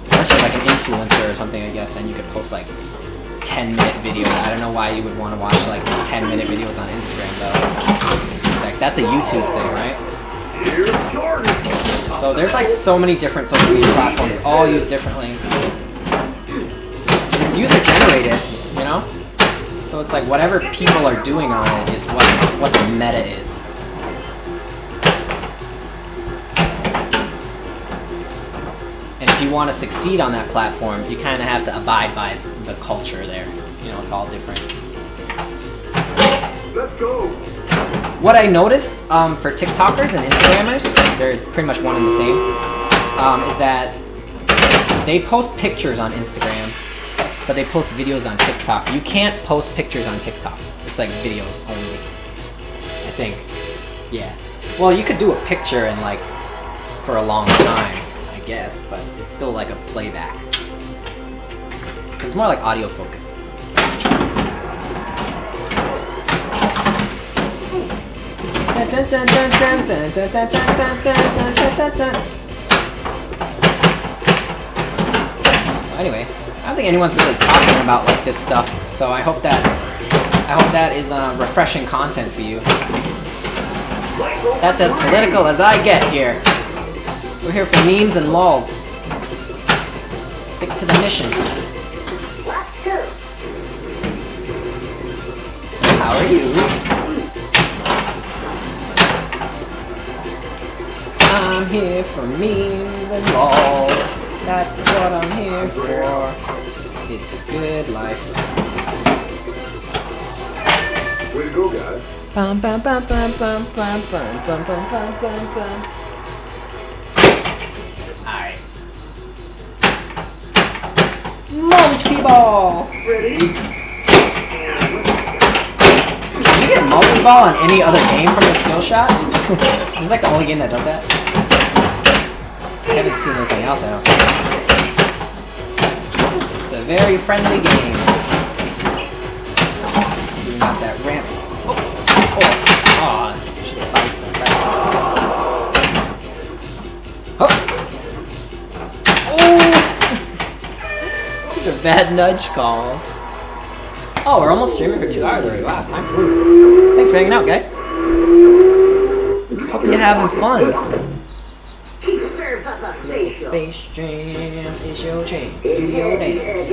Unless you're like an influencer or something, I guess, then you could post like 10-minute videos. I don't know why you would want to watch like 10-minute videos on Instagram, though. In fact, that's a YouTube thing, right? So there's like so many different social media platforms, all used differently. It's user-generated, you know? So it's like whatever people are doing on it is what the meta is. And if you want to succeed on that platform, you kind of have to abide by the culture there. You know, it's all different. Let's go. What I noticed for TikTokers and Instagrammers, they're pretty much one and the same, is that they post pictures on Instagram, but they post videos on TikTok. You can't post pictures on TikTok. It's like videos only, I think. Yeah. Well, you could do a picture and like for a long time, I guess, but it's still like a playback. It's more like audio focused. So anyway, I don't think anyone's really talking about like this stuff. So I hope that is refreshing content for you. That's as political as I get here. We're here for memes and lols. Stick to the mission. So how are you? I'm here for memes and lols. That's what I'm here for. It's a good life. Way to go, guys. Bum bum bum bum bum bum bum bum bum bum bum bum. Alright. Multi-ball! Ready? Can you get multi-ball on any other game from a skill shot? Is this like the only game that does that? I haven't seen anything else, I don't think. It's a very friendly game. Let's see, we got that ramp. Oh, should have bounced that back. Oh! These are bad nudge calls. Oh, we're almost streaming for 2 hours already. Wow, time flew. Thanks for hanging out, guys. Hope you're having fun. Little Space Jam is your chance to your dance.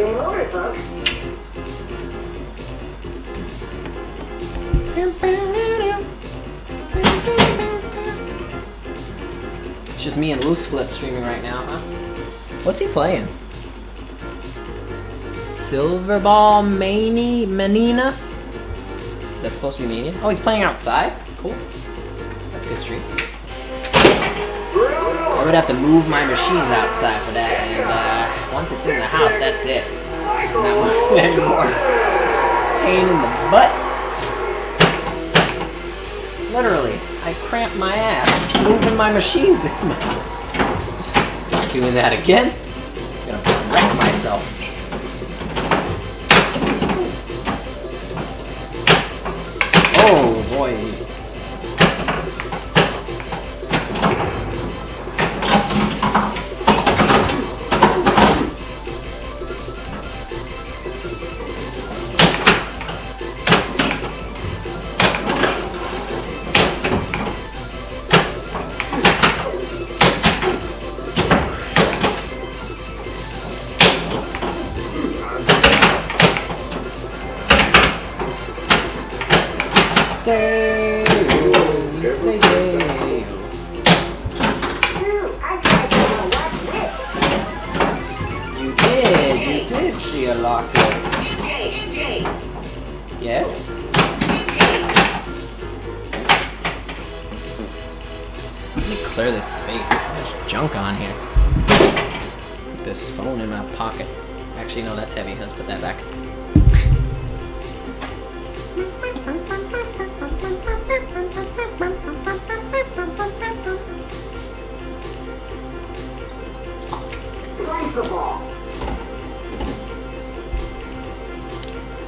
It's just me and Loose Flip streaming right now, huh? What's he playing? Silverball Manina? Is that supposed to be Mania? Oh, he's playing outside? Cool. That's a good stream. I would have to move my machines outside for that, and once it's in the house, that's it. Not moving anymore. Pain in the butt. Literally, I cramped my ass moving my machines in the house. Not doing that again. I'm gonna wreck myself. Oh boy. You did see a locker. Yes? Let me clear this space. There's so much junk on here. Put this phone in my pocket. Actually, no, that's heavy. Let's put that back.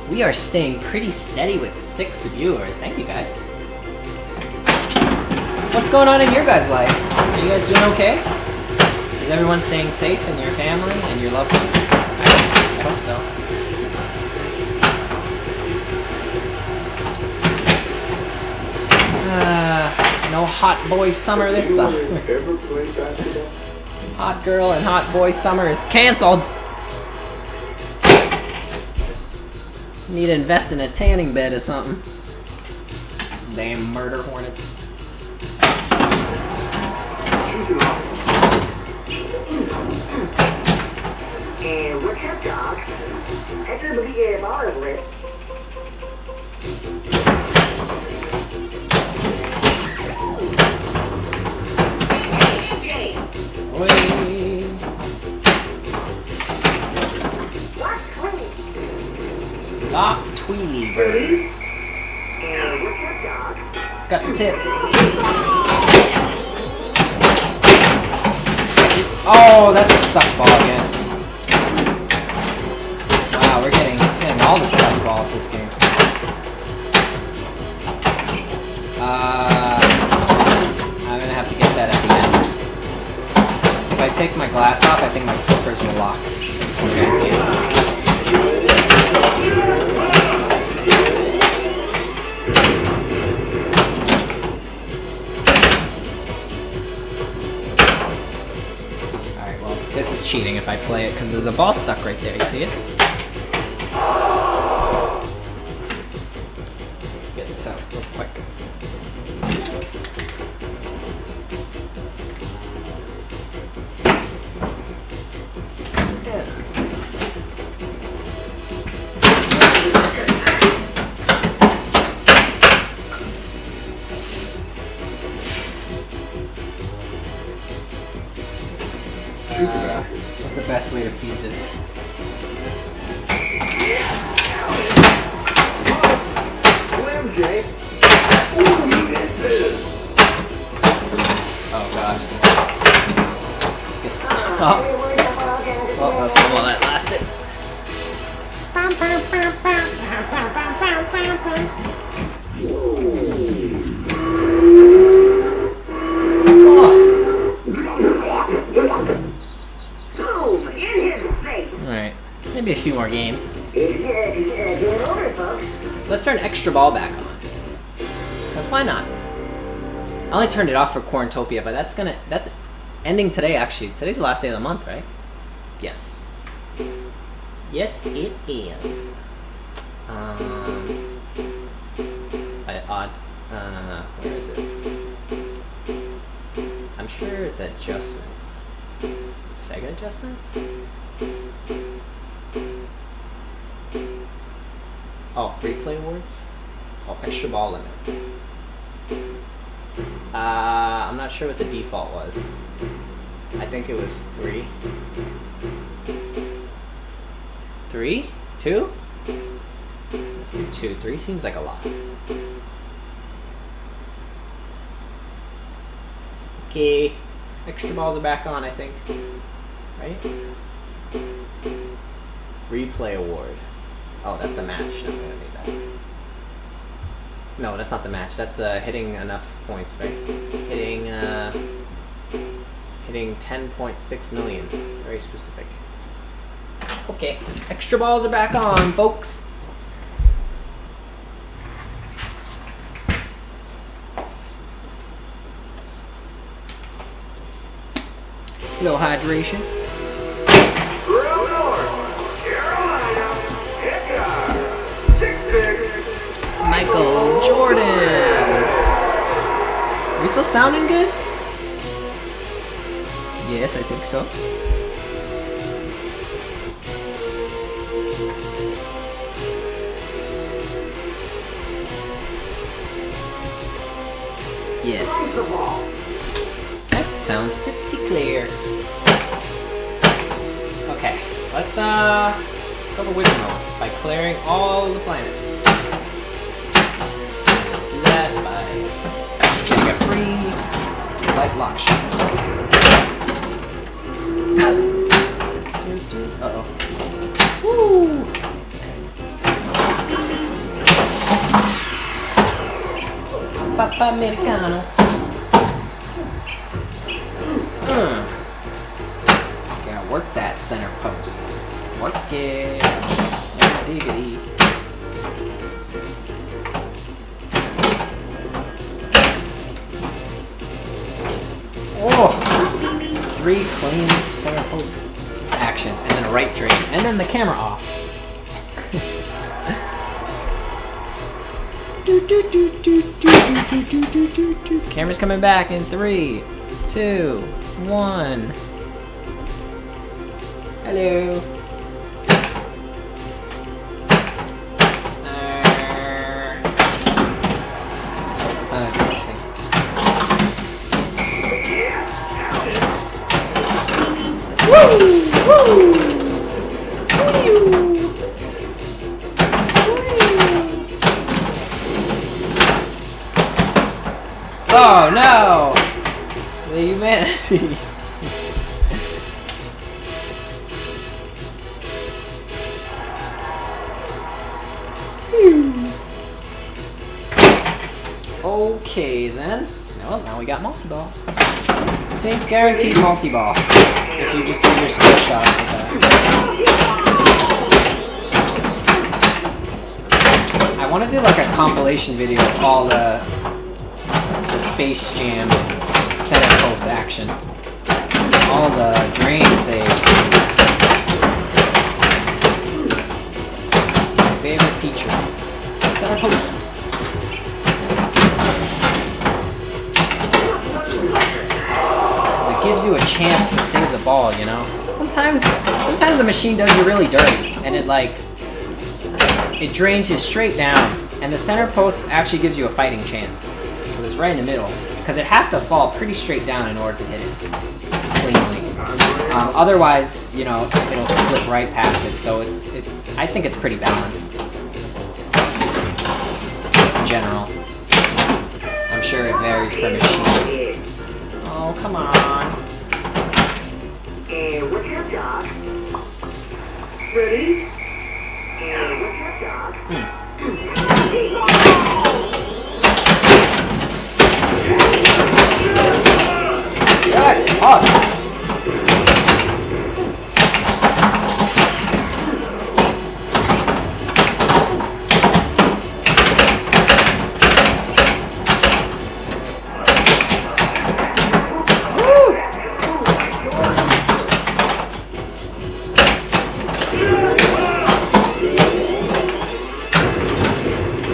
We are staying pretty steady with 6 viewers. Thank you, guys. What's going on in your guys' life? Are you guys doing okay? Is everyone staying safe in your family and your loved ones? I hope so. No hot boy summer this summer. Ever played basketball? Hot girl and hot boy summer is canceled. Need to invest in a tanning bed or something. Damn murder hornets. And what's up, dog? Everybody get a ball over it. Lock Tweever. It's got the tip. Oh, that's a stuck ball again. Wow, we're getting all the stuck balls this game. If I take my glass off, I think my flippers will lock. It's one of those games. Alright, well, this is cheating if I play it because there's a ball stuck right there. You see it? Get this out real quick. What's the best way to feed this? Oh gosh. Guess, oh, that's how long that lasted. Alright, maybe a few more games. Let's turn extra ball back on. Because why not? I only turned it off for Quarantopia, but that's ending today actually. Today's the last day of the month, right? Yes. Yes, it is. Odd. Where is it? I'm sure it's adjustments. Sega adjustments? Oh, replay awards? Oh, extra ball limit. I'm not sure what the default was. I think it was 3. 3? 2? Let's do 2. 3 seems like a lot. Okay. Extra balls are back on, I think. Right? Replay award. Oh, that's the match. No, we don't need that. No, that's not the match. That's hitting enough points, right? Hitting 10.6 million. Very specific. Okay, extra balls are back on, folks. A little hydration. Michael Jordans. Are we still sounding good? Yes, I think so. Yes. That sounds pretty clear. Okay, let's go for wizard mode by clearing all the planets. Do that by getting a free light lock shot. Uh-oh. Woo! Papa Americano. Gotta work that center post. Work it. Diggity. Oh! 3 clean center posts. Action. And then a right drain. And then the camera off. Camera's coming back in 3, 2, 1. Hello. It's not advancing. Woo! Woo! Oh no! The humanity. Okay then. Well, now we got multi-ball. See, guaranteed multi-ball if you just do your skill shots like that. I want to do like a compilation video of all the Space Jam center post action, all the drain saves. My favorite feature, center post. Gives you a chance to save the ball, you know. Sometimes the machine does you really dirty, and it drains you straight down. And the center post actually gives you a fighting chance because it's right in the middle. Because it has to fall pretty straight down in order to hit it cleanly. Otherwise, you know, it'll slip right past it. So I think it's pretty balanced in general. I'm sure it varies per machine. Oh, come on. And what's your dog? Ready? And what's your dog? God, Hugs.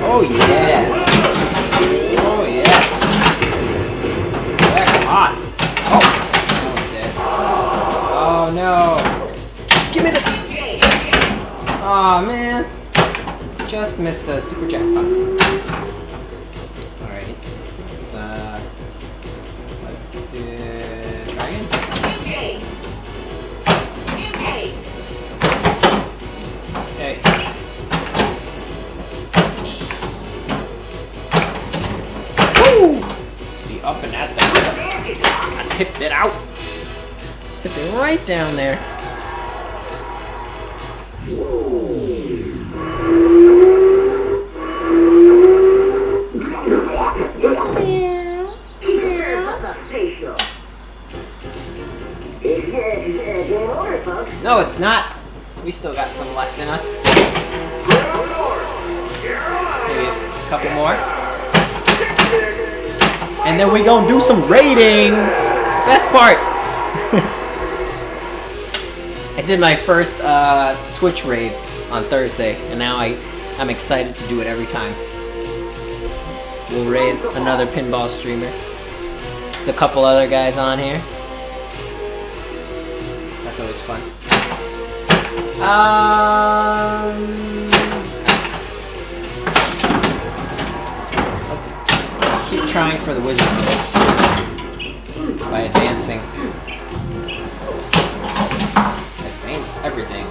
Oh yeah! Oh yes! Back pots! Oh! That one's dead. Oh no! Give me the... Aw, man! Just missed the super jackpot. Alright. Let's do... Try again. Okay. Be up and at that. I tipped it out. Tipped it right down there. No, it's not. We still got some left in us. Maybe a couple more. And then we gonna do some raiding! Best part! I did my first Twitch raid on Thursday, and now I'm excited to do it every time. We'll raid another pinball streamer. There's a couple other guys on here. That's always fun. Let's keep trying for the wizard by advancing. Advance everything.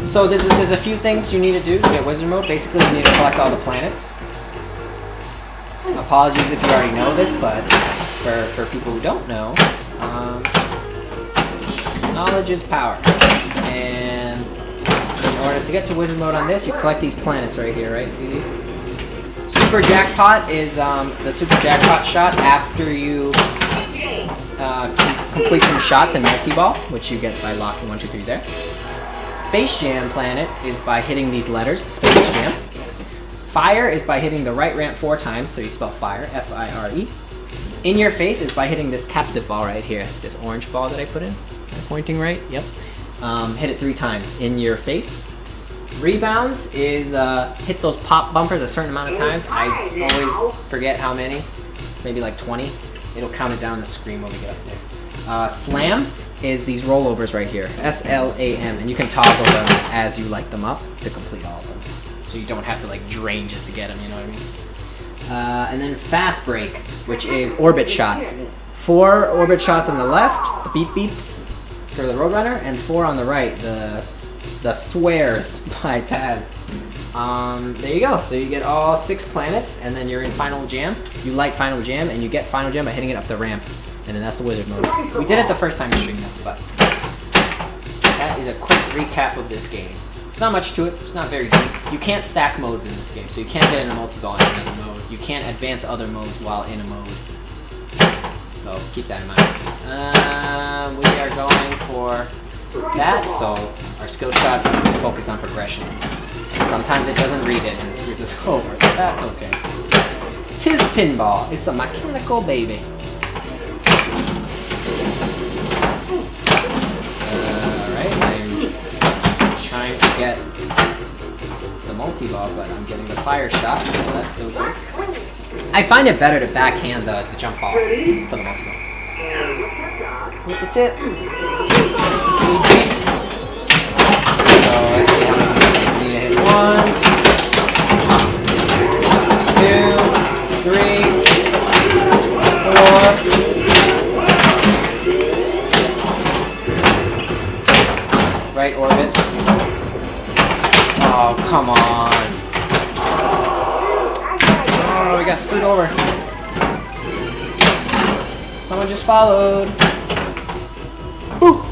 So there's a few things you need to do to get wizard mode. Basically, you need to collect all the planets. Apologies if you already know this, but for people who don't know, knowledge is power. And in order to get to wizard mode on this, you collect these planets right here, right? See these? Super jackpot is the super jackpot shot after you complete some shots in multi-ball, which you get by locking 1, 2, 3 there. Space Jam planet is by hitting these letters, Space Jam. Fire is by hitting the right ramp 4 times, so you spell fire, F-I-R-E. In your face is by hitting this captive ball right here, this orange ball that I put in. Am I pointing right? Yep. Hit it 3 times in your face. Rebounds is hit those pop bumpers a certain amount of times. I always forget how many, maybe like 20. It'll count it down on the screen when we get up there. Slam is these rollovers right here, S-L-A-M, and you can toggle them as you light them up to complete all of them. So you don't have to like drain just to get them, you know what I mean? And then fast break, which is orbit shots. 4 orbit shots on the left, the beep beeps for the Roadrunner, and 4 on the right, the swears by Taz. There you go. So you get all 6 planets, and then you're in Final Jam. You light Final Jam, and you get Final Jam by hitting it up the ramp. And then that's the wizard mode. We did it the first time we streamed this, but that is a quick recap of this game. It's not much to it. It's not very deep. You can't stack modes in this game, so you can't get in a multi-ball in another mode. You can't advance other modes while in a mode. So keep that in mind. We are going for that, so our skill shots are focused on progression. And sometimes it doesn't read it and screws us over, but that's okay. 'Tis pinball. It's a mechanical baby. Alright, I'm trying to get the multi-ball, but I'm getting the fire shot, so that's still good. I find it better to backhand the jump ball for the multi-ball. With the tip. So let's see how many hits we need to hit. 1, 2, 3, 4. Right orbit. Oh, come on. Oh, we got screwed over. Someone just followed. Whew.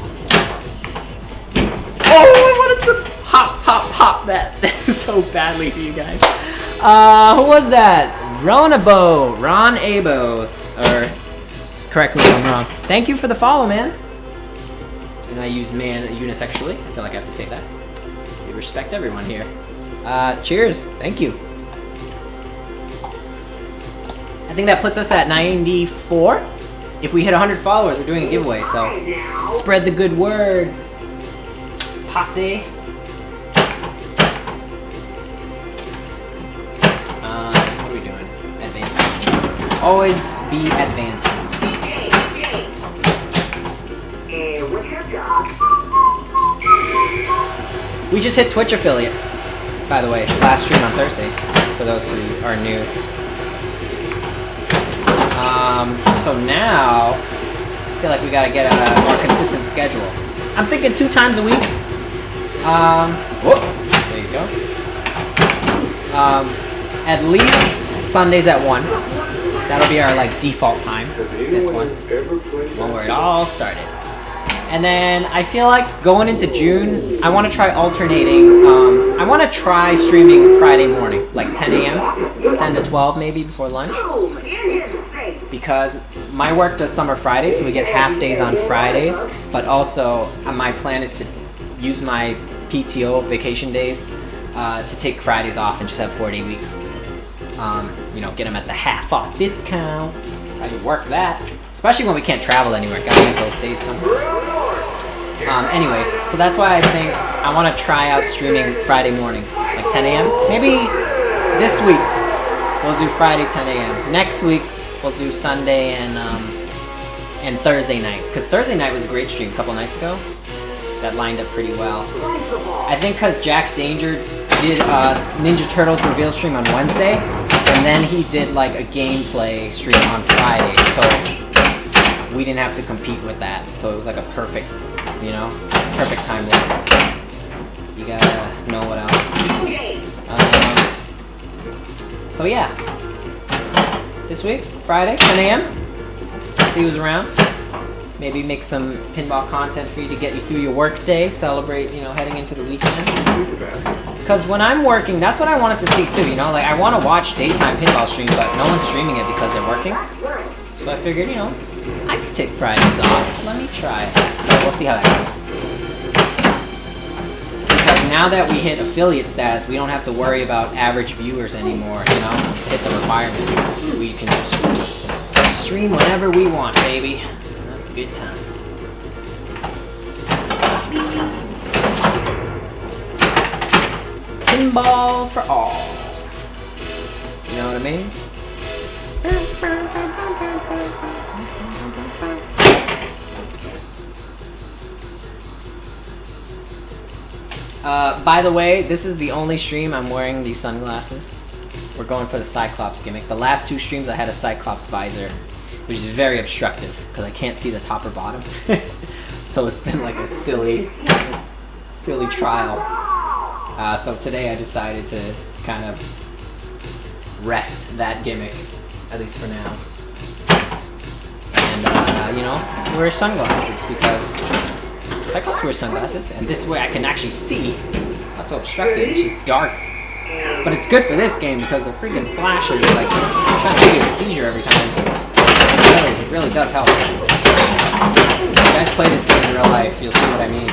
Oh, I wanted to pop that so badly for you guys. Who was that? Ron Abo. Or, correct me if I'm wrong. Thank you for the follow, man. And I use man unisexually. I feel like I have to say that. We respect everyone here. Cheers. Thank you. I think that puts us at 94. If we hit 100 followers, we're doing a giveaway, so spread the good word. Posse. What are we doing? Advancing. Always be advancing. What's up, dog? We just hit Twitch affiliate, by the way. Last stream on Thursday, for those who are new. So now, I feel like we gotta get a more consistent schedule. I'm thinking 2 times a week. Whoop, there you go. At least Sundays at 1. That'll be our like default time. This one where it all started. And then I feel like going into June, I want to try alternating. I want to try streaming Friday morning, like 10 a.m., 10 to 12 maybe before lunch. Because my work does summer Fridays, so we get half days on Fridays. But also, my plan is to use my PTO vacation days to take Fridays off and just have 4-day week. You know, get them at the half off discount. That's how you work that. Especially when we can't travel anywhere. Gotta use those days somewhere. Anyway, so that's why I think I want to try out streaming Friday mornings, like 10 a.m. Maybe this week we'll do Friday 10 a.m. Next week we'll do Sunday and Thursday night. Because Thursday night was a great stream a couple nights ago. That lined up pretty well. I think because Jack Danger did Ninja Turtles reveal stream on Wednesday, and then he did like a gameplay stream on Friday. So we didn't have to compete with that, so it was like a perfect, you know, perfect time limit. You gotta know what else. So yeah, this week, Friday, 10 a.m. See who's around. Maybe make some pinball content for you to get you through your work day, celebrate, you know, heading into the weekend. Because when I'm working, that's what I wanted to see too, you know, like I want to watch daytime pinball streams, but no one's streaming it because they're working. So I figured, you know, I could take Fridays off. Let me try. So we'll see how that goes. Because now that we hit affiliate status, we don't have to worry about average viewers anymore, you know, to hit the requirement. We can just stream whenever we want, baby. That's a good time. Pinball for all. You know what I mean? By the way, this is the only stream I'm wearing these sunglasses. We're going for the Cyclops gimmick. The last 2 streams I had a Cyclops visor, which is very obstructive because I can't see the top or bottom. So it's been like a silly trial. So today I decided to kind of rest that gimmick, at least for now. And, you know, wear sunglasses because Cyclops wears sunglasses, and this way I can actually see Not so obstructed, it's just dark. But it's good for this game because the freaking flashes like trying to give you a seizure every time. It really does help. If you guys play this game in real life, you'll see what I mean.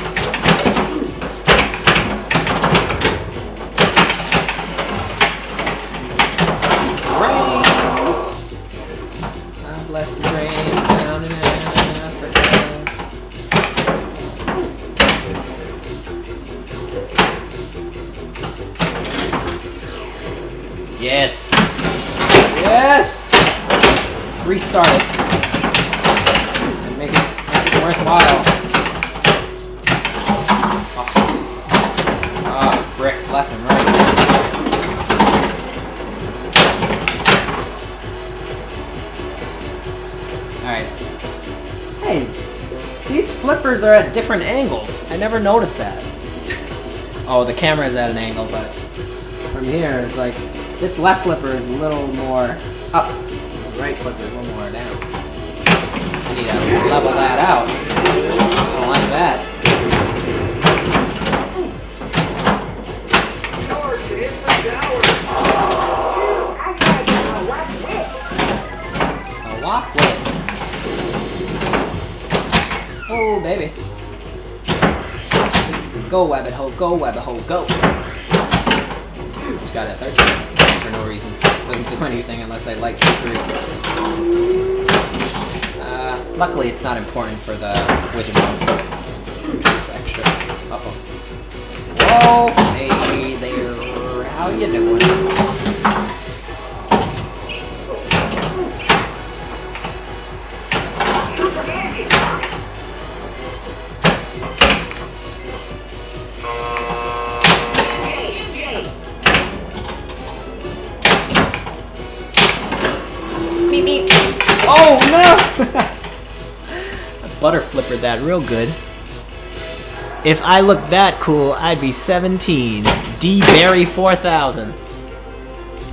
Rains! God bless the rains down in Africa. Yes! Yes! Restart it. And make it worthwhile. Oh, brick left and right. Alright. Hey, these flippers are at different angles. I never noticed that. Oh, the camera is at an angle, but from here, it's like, this left flipper is a little more up. The right flipper is a little more down. I need to level that out. I don't like that. A walkway. Oh, baby. Go, Wabbit Ho, go, Wabbit Ho, go. Just got it 13 for no reason. Doesn't do anything unless I like 3. Luckily, it's not important for the wizard mode. This extra. Uh-oh. Whoa, hey there. How you doing? Oh no! I butter flippered that real good. If I looked that cool, I'd be 17. D Barry 4000.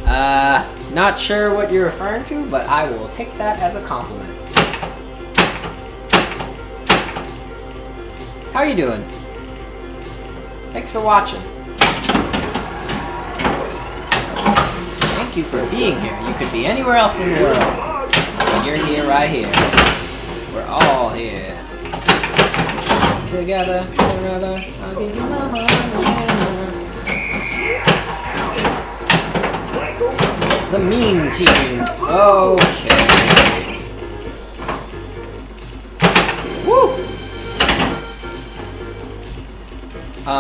Not sure what you're referring to, but I will take that as a compliment. How you doing? Thanks for watching. Thank you for being here. You could be anywhere else in the world. But you're here, right here. We're all here. Together, forever, I'll give you my heart. The mean team. Okay. Woo!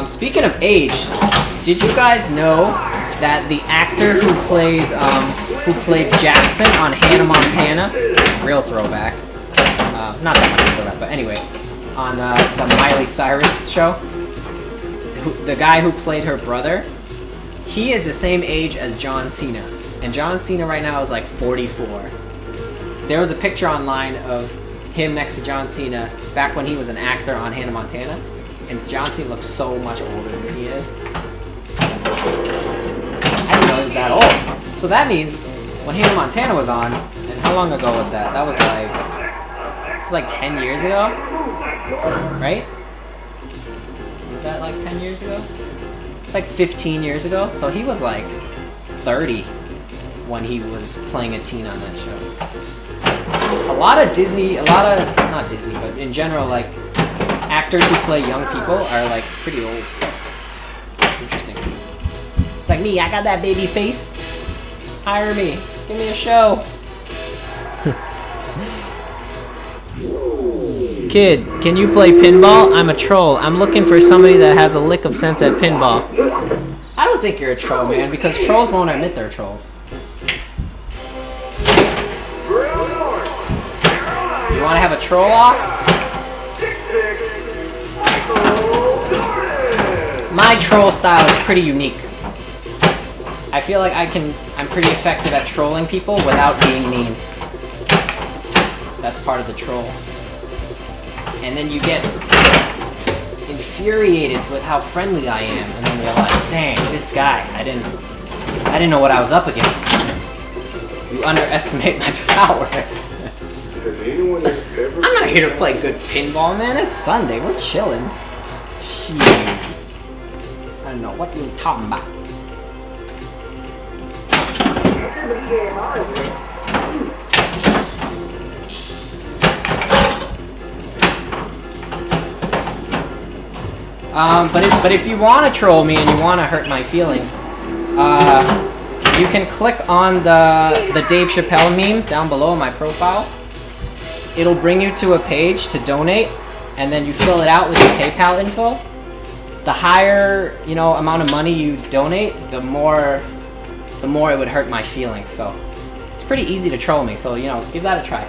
Speaking of age, did you guys know that the actor who played Jackson on Hannah Montana, real throwback, not that much throwback, but anyway, on the Miley Cyrus show, the guy who played her brother, he is the same age as John Cena, and John Cena right now is like 44. There was a picture online of him next to John Cena back when he was an actor on Hannah Montana, and John Cena looks so much older than he is. I didn't know he was that old. So that means when Hannah Montana was on, and how long ago was that? That was like 10 years ago, right? Was that like 10 years ago? It's like 15 years ago. So he was like 30 when he was playing a teen on that show. Not Disney, but in general, like actors who play young people are like pretty old. Interesting. It's like me, I got that baby face. Hire me. Give me a show. Kid, can you play pinball? I'm a troll. I'm looking for somebody that has a lick of sense at pinball. I don't think you're a troll, man, because trolls won't admit they're trolls. You want to have a troll off? My troll style is pretty unique. I feel like I'm pretty effective at trolling people without being mean. That's part of the troll. And then you get infuriated with how friendly I am, and then you're like, dang, this guy, I didn't know what I was up against. You underestimate my power. I'm not here to play good pinball, man. It's Sunday, we're chilling. Shit. I I don't know what you talking about. But if you want to troll me and you want to hurt my feelings, you can click on the Dave Chappelle meme down below in my profile. It'll bring you to a page to donate, and then you fill it out with your PayPal info. The higher, you know, amount of money you donate, the more it would hurt my feelings. So it's pretty easy to troll me. So, you know, give that a try.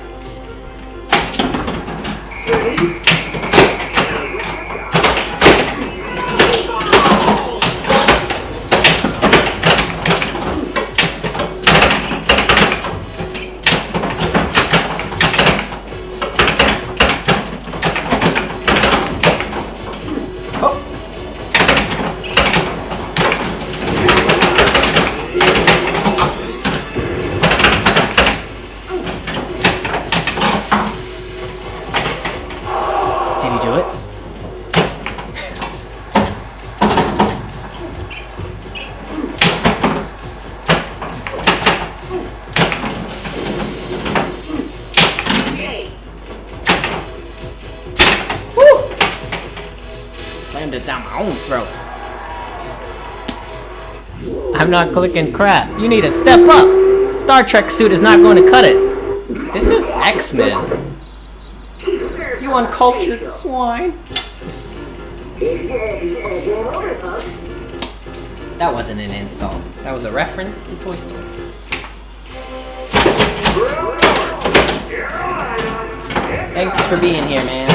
Did he do it? Woo! Slammed it down my own throat. I'm not clicking crap. You need to step up. Star Trek suit is not going to cut it. This is X-Men. You uncultured swine. That wasn't an insult. That was a reference to Toy Story. Thanks for being here, man.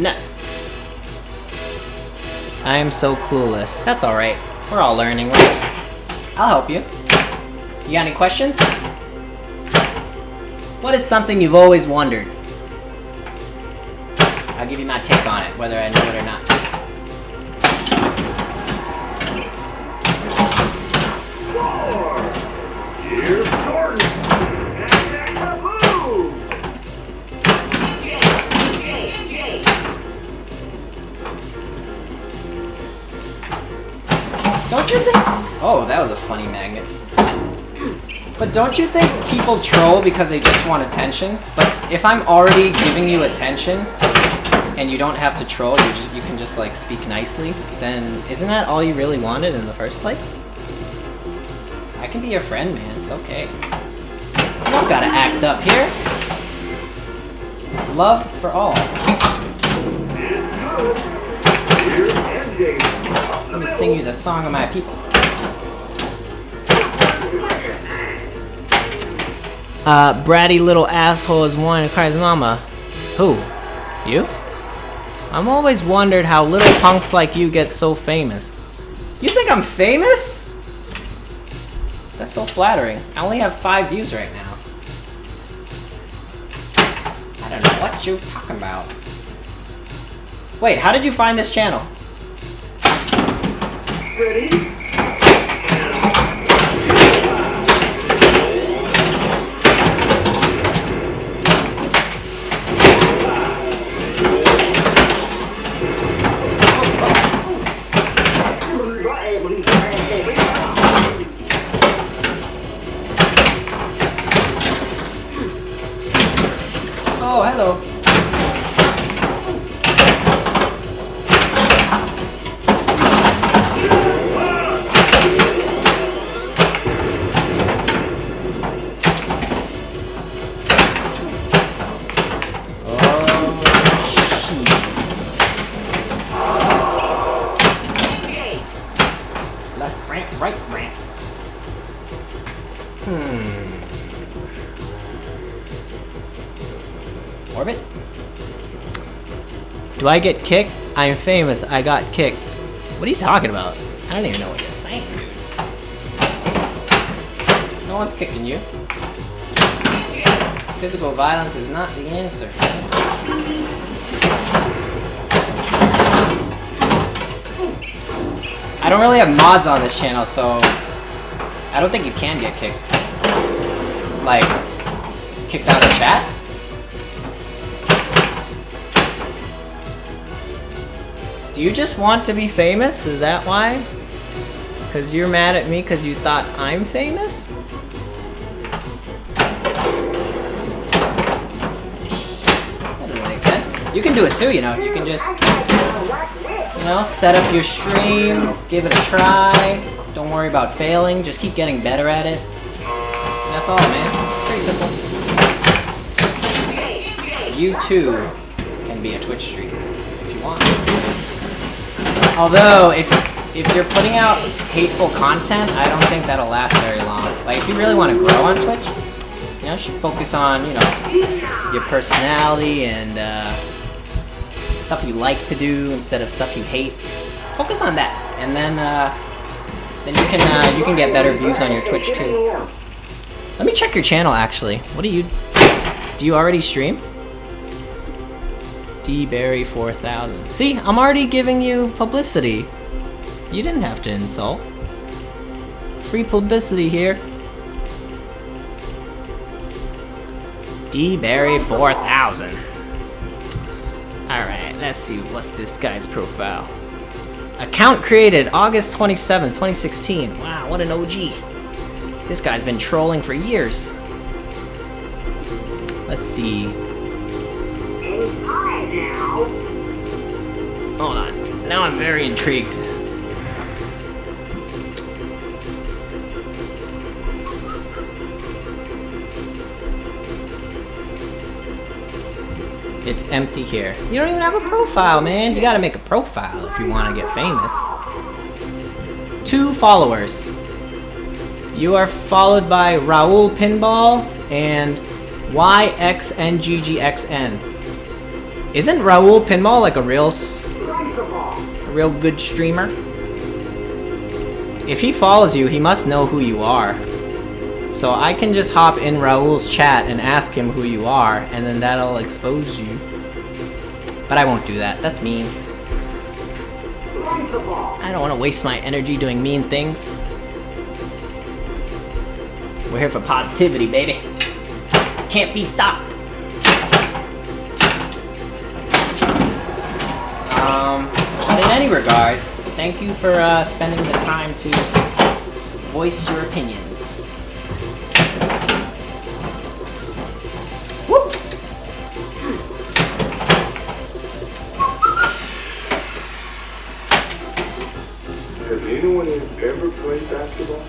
Nuts. I am so clueless. That's alright. We're all learning, right? I'll help you. You got any questions? What is something you've always wondered? I'll give you my take on it, whether I know it or not. Here's Jordan. Don't you think... Oh, that was a funny magnet. But don't you think people troll because they just want attention? But if I'm already giving you attention and you don't have to troll, you can just like speak nicely, then isn't that all you really wanted in the first place? I can be your friend, man. It's okay. You don't gotta act up here. Love for all. Let me sing you the song of my people. Bratty little asshole is one and cries mama. Who? You? I'm always wondered how little punks like you get so famous. You think I'm famous? That's so flattering. I only have 5 views right now. I don't know what you're talking about. Wait, how did you find this channel? Ready? Oh, hello. Left ramp, right ramp. Orbit? Do I get kicked? I'm famous. I got kicked. What are you talking about? I don't even know what you're saying, dude. No one's kicking you. Physical violence is not the answer. I don't really have mods on this channel, so I don't think you can get kicked. Like, kicked out of chat? Do you just want to be famous? Is that why? Because you're mad at me because you thought I'm famous? That doesn't make sense. You can do it too, you know. You can just, you know, set up your stream, give it a try. Don't worry about failing. Just keep getting better at it. That's all, man. It's pretty simple. You too can be a Twitch streamer if you want. Although, if you're putting out hateful content, I don't think that'll last very long. Like, if you really want to grow on Twitch, you know, you should focus on, you know, your personality and stuff you like to do instead of stuff you hate. Focus on that, and then you can get better views on your Twitch too. Let me check your channel actually. What do you already stream? dberry4000. See, I'm already giving you publicity. You didn't have to insult. Free publicity here. dberry4000. Alright, let's see what's this guy's profile. Account created August 27, 2016. Wow, what an OG. This guy's been trolling for years. Let's see. Hold on. Now I'm very intrigued. It's empty here. You don't even have a profile, man. You gotta make a profile if you want to get famous. 2 followers. You are followed by Raul Pinball and YXNGGXN. Isn't Raul Pinball like a real good streamer? If he follows you, he must know who you are. So I can just hop in Raul's chat and ask him who you are, and then that'll expose you. But I won't do that. That's mean. I don't want to waste my energy doing mean things. We're here for positivity, baby. Can't be stopped. But in any regard, thank you for spending the time to voice your opinions. Whoop! Has anyone ever played basketball?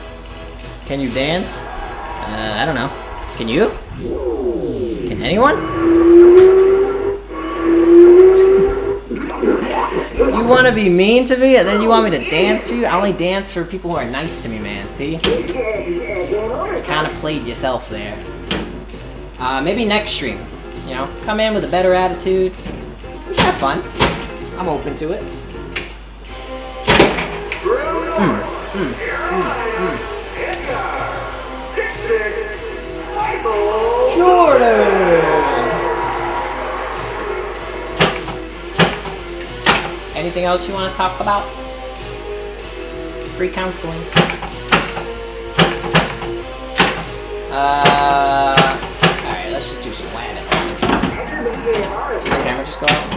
Can you dance? I don't know. Can you? Can anyone? You want to be mean to me, and then you want me to dance for you? I only dance for people who are nice to me, man. See? You kind of played yourself there. Maybe next stream. You know, come in with a better attitude. We can have fun. I'm open to it. Jordan! Anything else you want to talk about? Free counseling. Alright, let's just do some whamming. Did the camera just go out?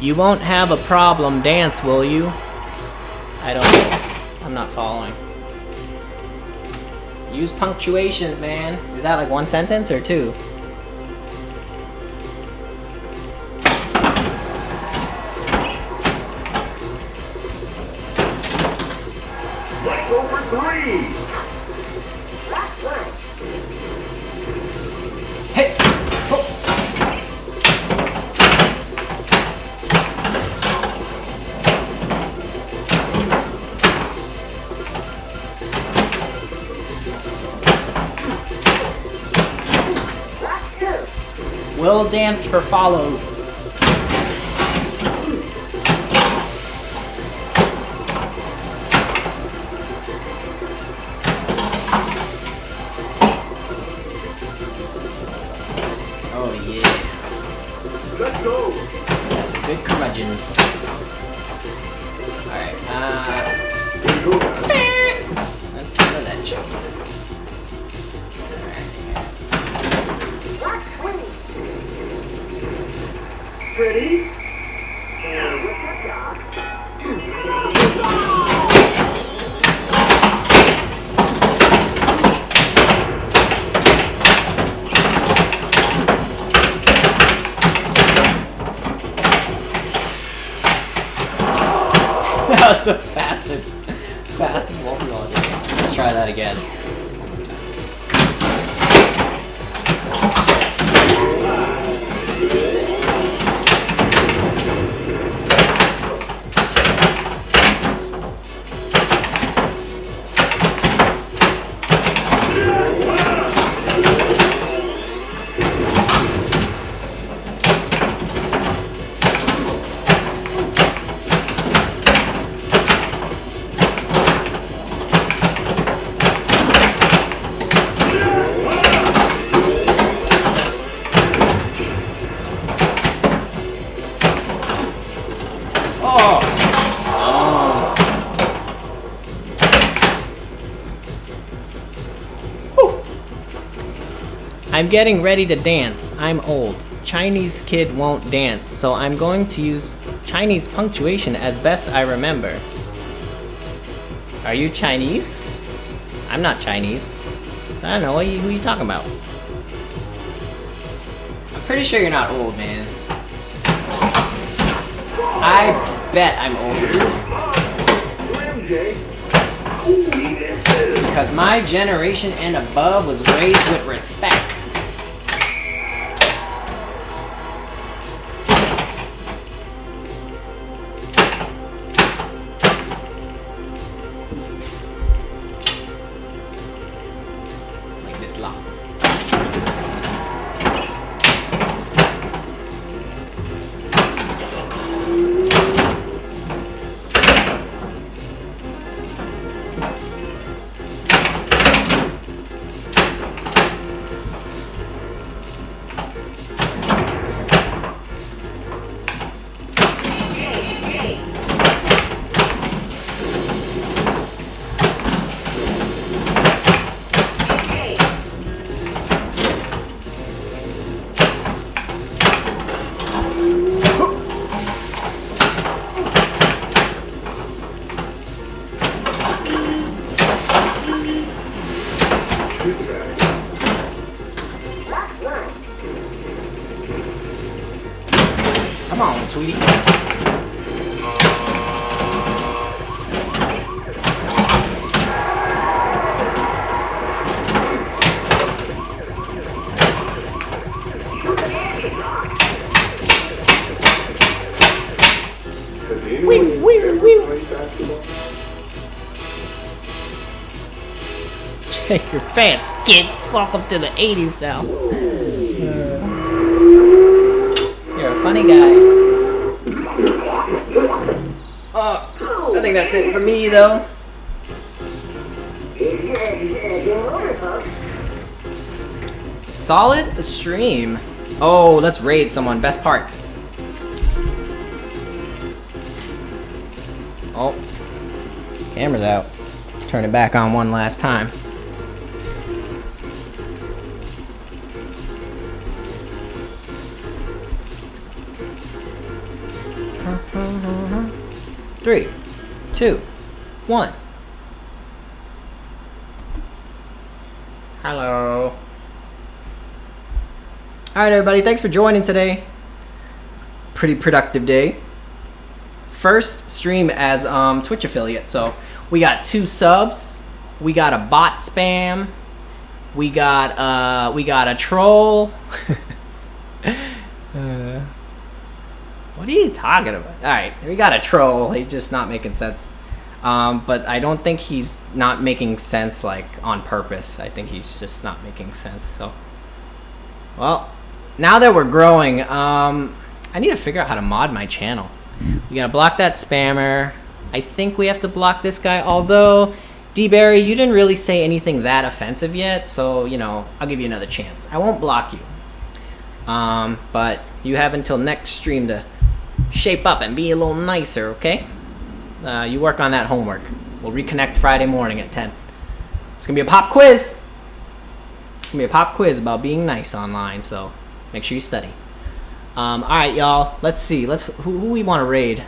You won't have a problem dance, will you? I'm not following. Use punctuations, man. Is that like one sentence or two? Let's go for 3! We'll dance for follows. Oh yeah. Let's go. That's a good curmudgeons. Alright, Here we go, guys. let's go to that jump. Black swing. Ready? And wicket dog. That was the fastest multi-ball. Let's try that again. I'm getting ready to dance. I'm old. Chinese kid won't dance, so I'm going to use Chinese punctuation as best I remember. Are you Chinese? I'm not Chinese, so I don't know who you talking about. I'm pretty sure you're not old, man. I bet I'm older. Slim J. Because my generation and above was raised with respect. Like this lock. Come on, Tweety. Has anyone ever played basketball? Check your pants, kid. Welcome to the 80s now. You're a funny guy. I think that's it for me, though. Solid stream. Oh, let's raid someone. Best part. Oh. Camera's out. Turn it back on one last time. Three, two, one. Hello. Alright, everybody, thanks for joining today. Pretty productive day. First stream as Twitch affiliate, so we got 2 subs, we got a bot spam, we got a troll. What are you talking about? Alright, we got a troll. He's just not making sense. But I don't think he's not making sense, like, on purpose. I think he's just not making sense, so. Well, now that we're growing, I need to figure out how to mod my channel. We gotta block that spammer. I think we have to block this guy, although, D-Berry, you didn't really say anything that offensive yet, so, you know, I'll give you another chance. I won't block you. But you have until next stream to shape up and be a little nicer, okay? You work on that homework. We'll reconnect Friday morning at 10. It's gonna be a pop quiz. It's gonna be a pop quiz about being nice online, so make sure you study. All right, y'all. Let's see. Who we want to raid?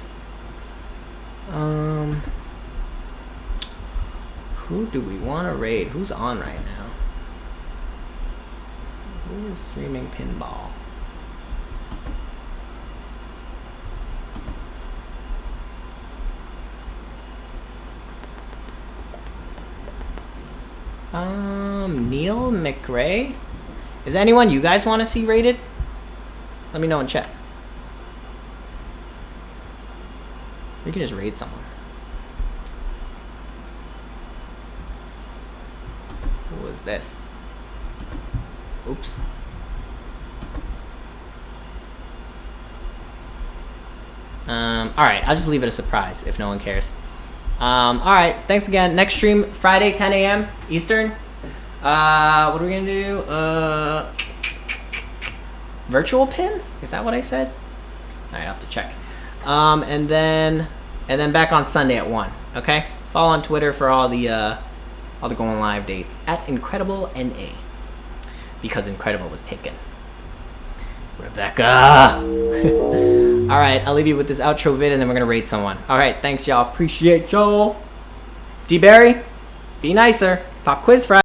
Who do we want to raid? Who's on right now? Who is streaming Pinball? Neil McRae? Is there anyone you guys want to see rated? Let me know in chat. You can just raid someone. Who was this? Oops. Alright, I'll just leave it a surprise if no one cares. Alright, thanks again. Next stream, Friday, 10 a.m. Eastern. What are we gonna do? Virtual pin? Is that what I said? Alright, I'll have to check. And then back on Sunday at 1. Okay? Follow on Twitter for all the going live dates at Incredible NA. Because Incredible was taken. Rebecca! Alright, I'll leave you with this outro vid and then we're gonna raid someone. Alright, thanks y'all. Appreciate y'all. D-Berry, be nicer. Pop quiz Friday.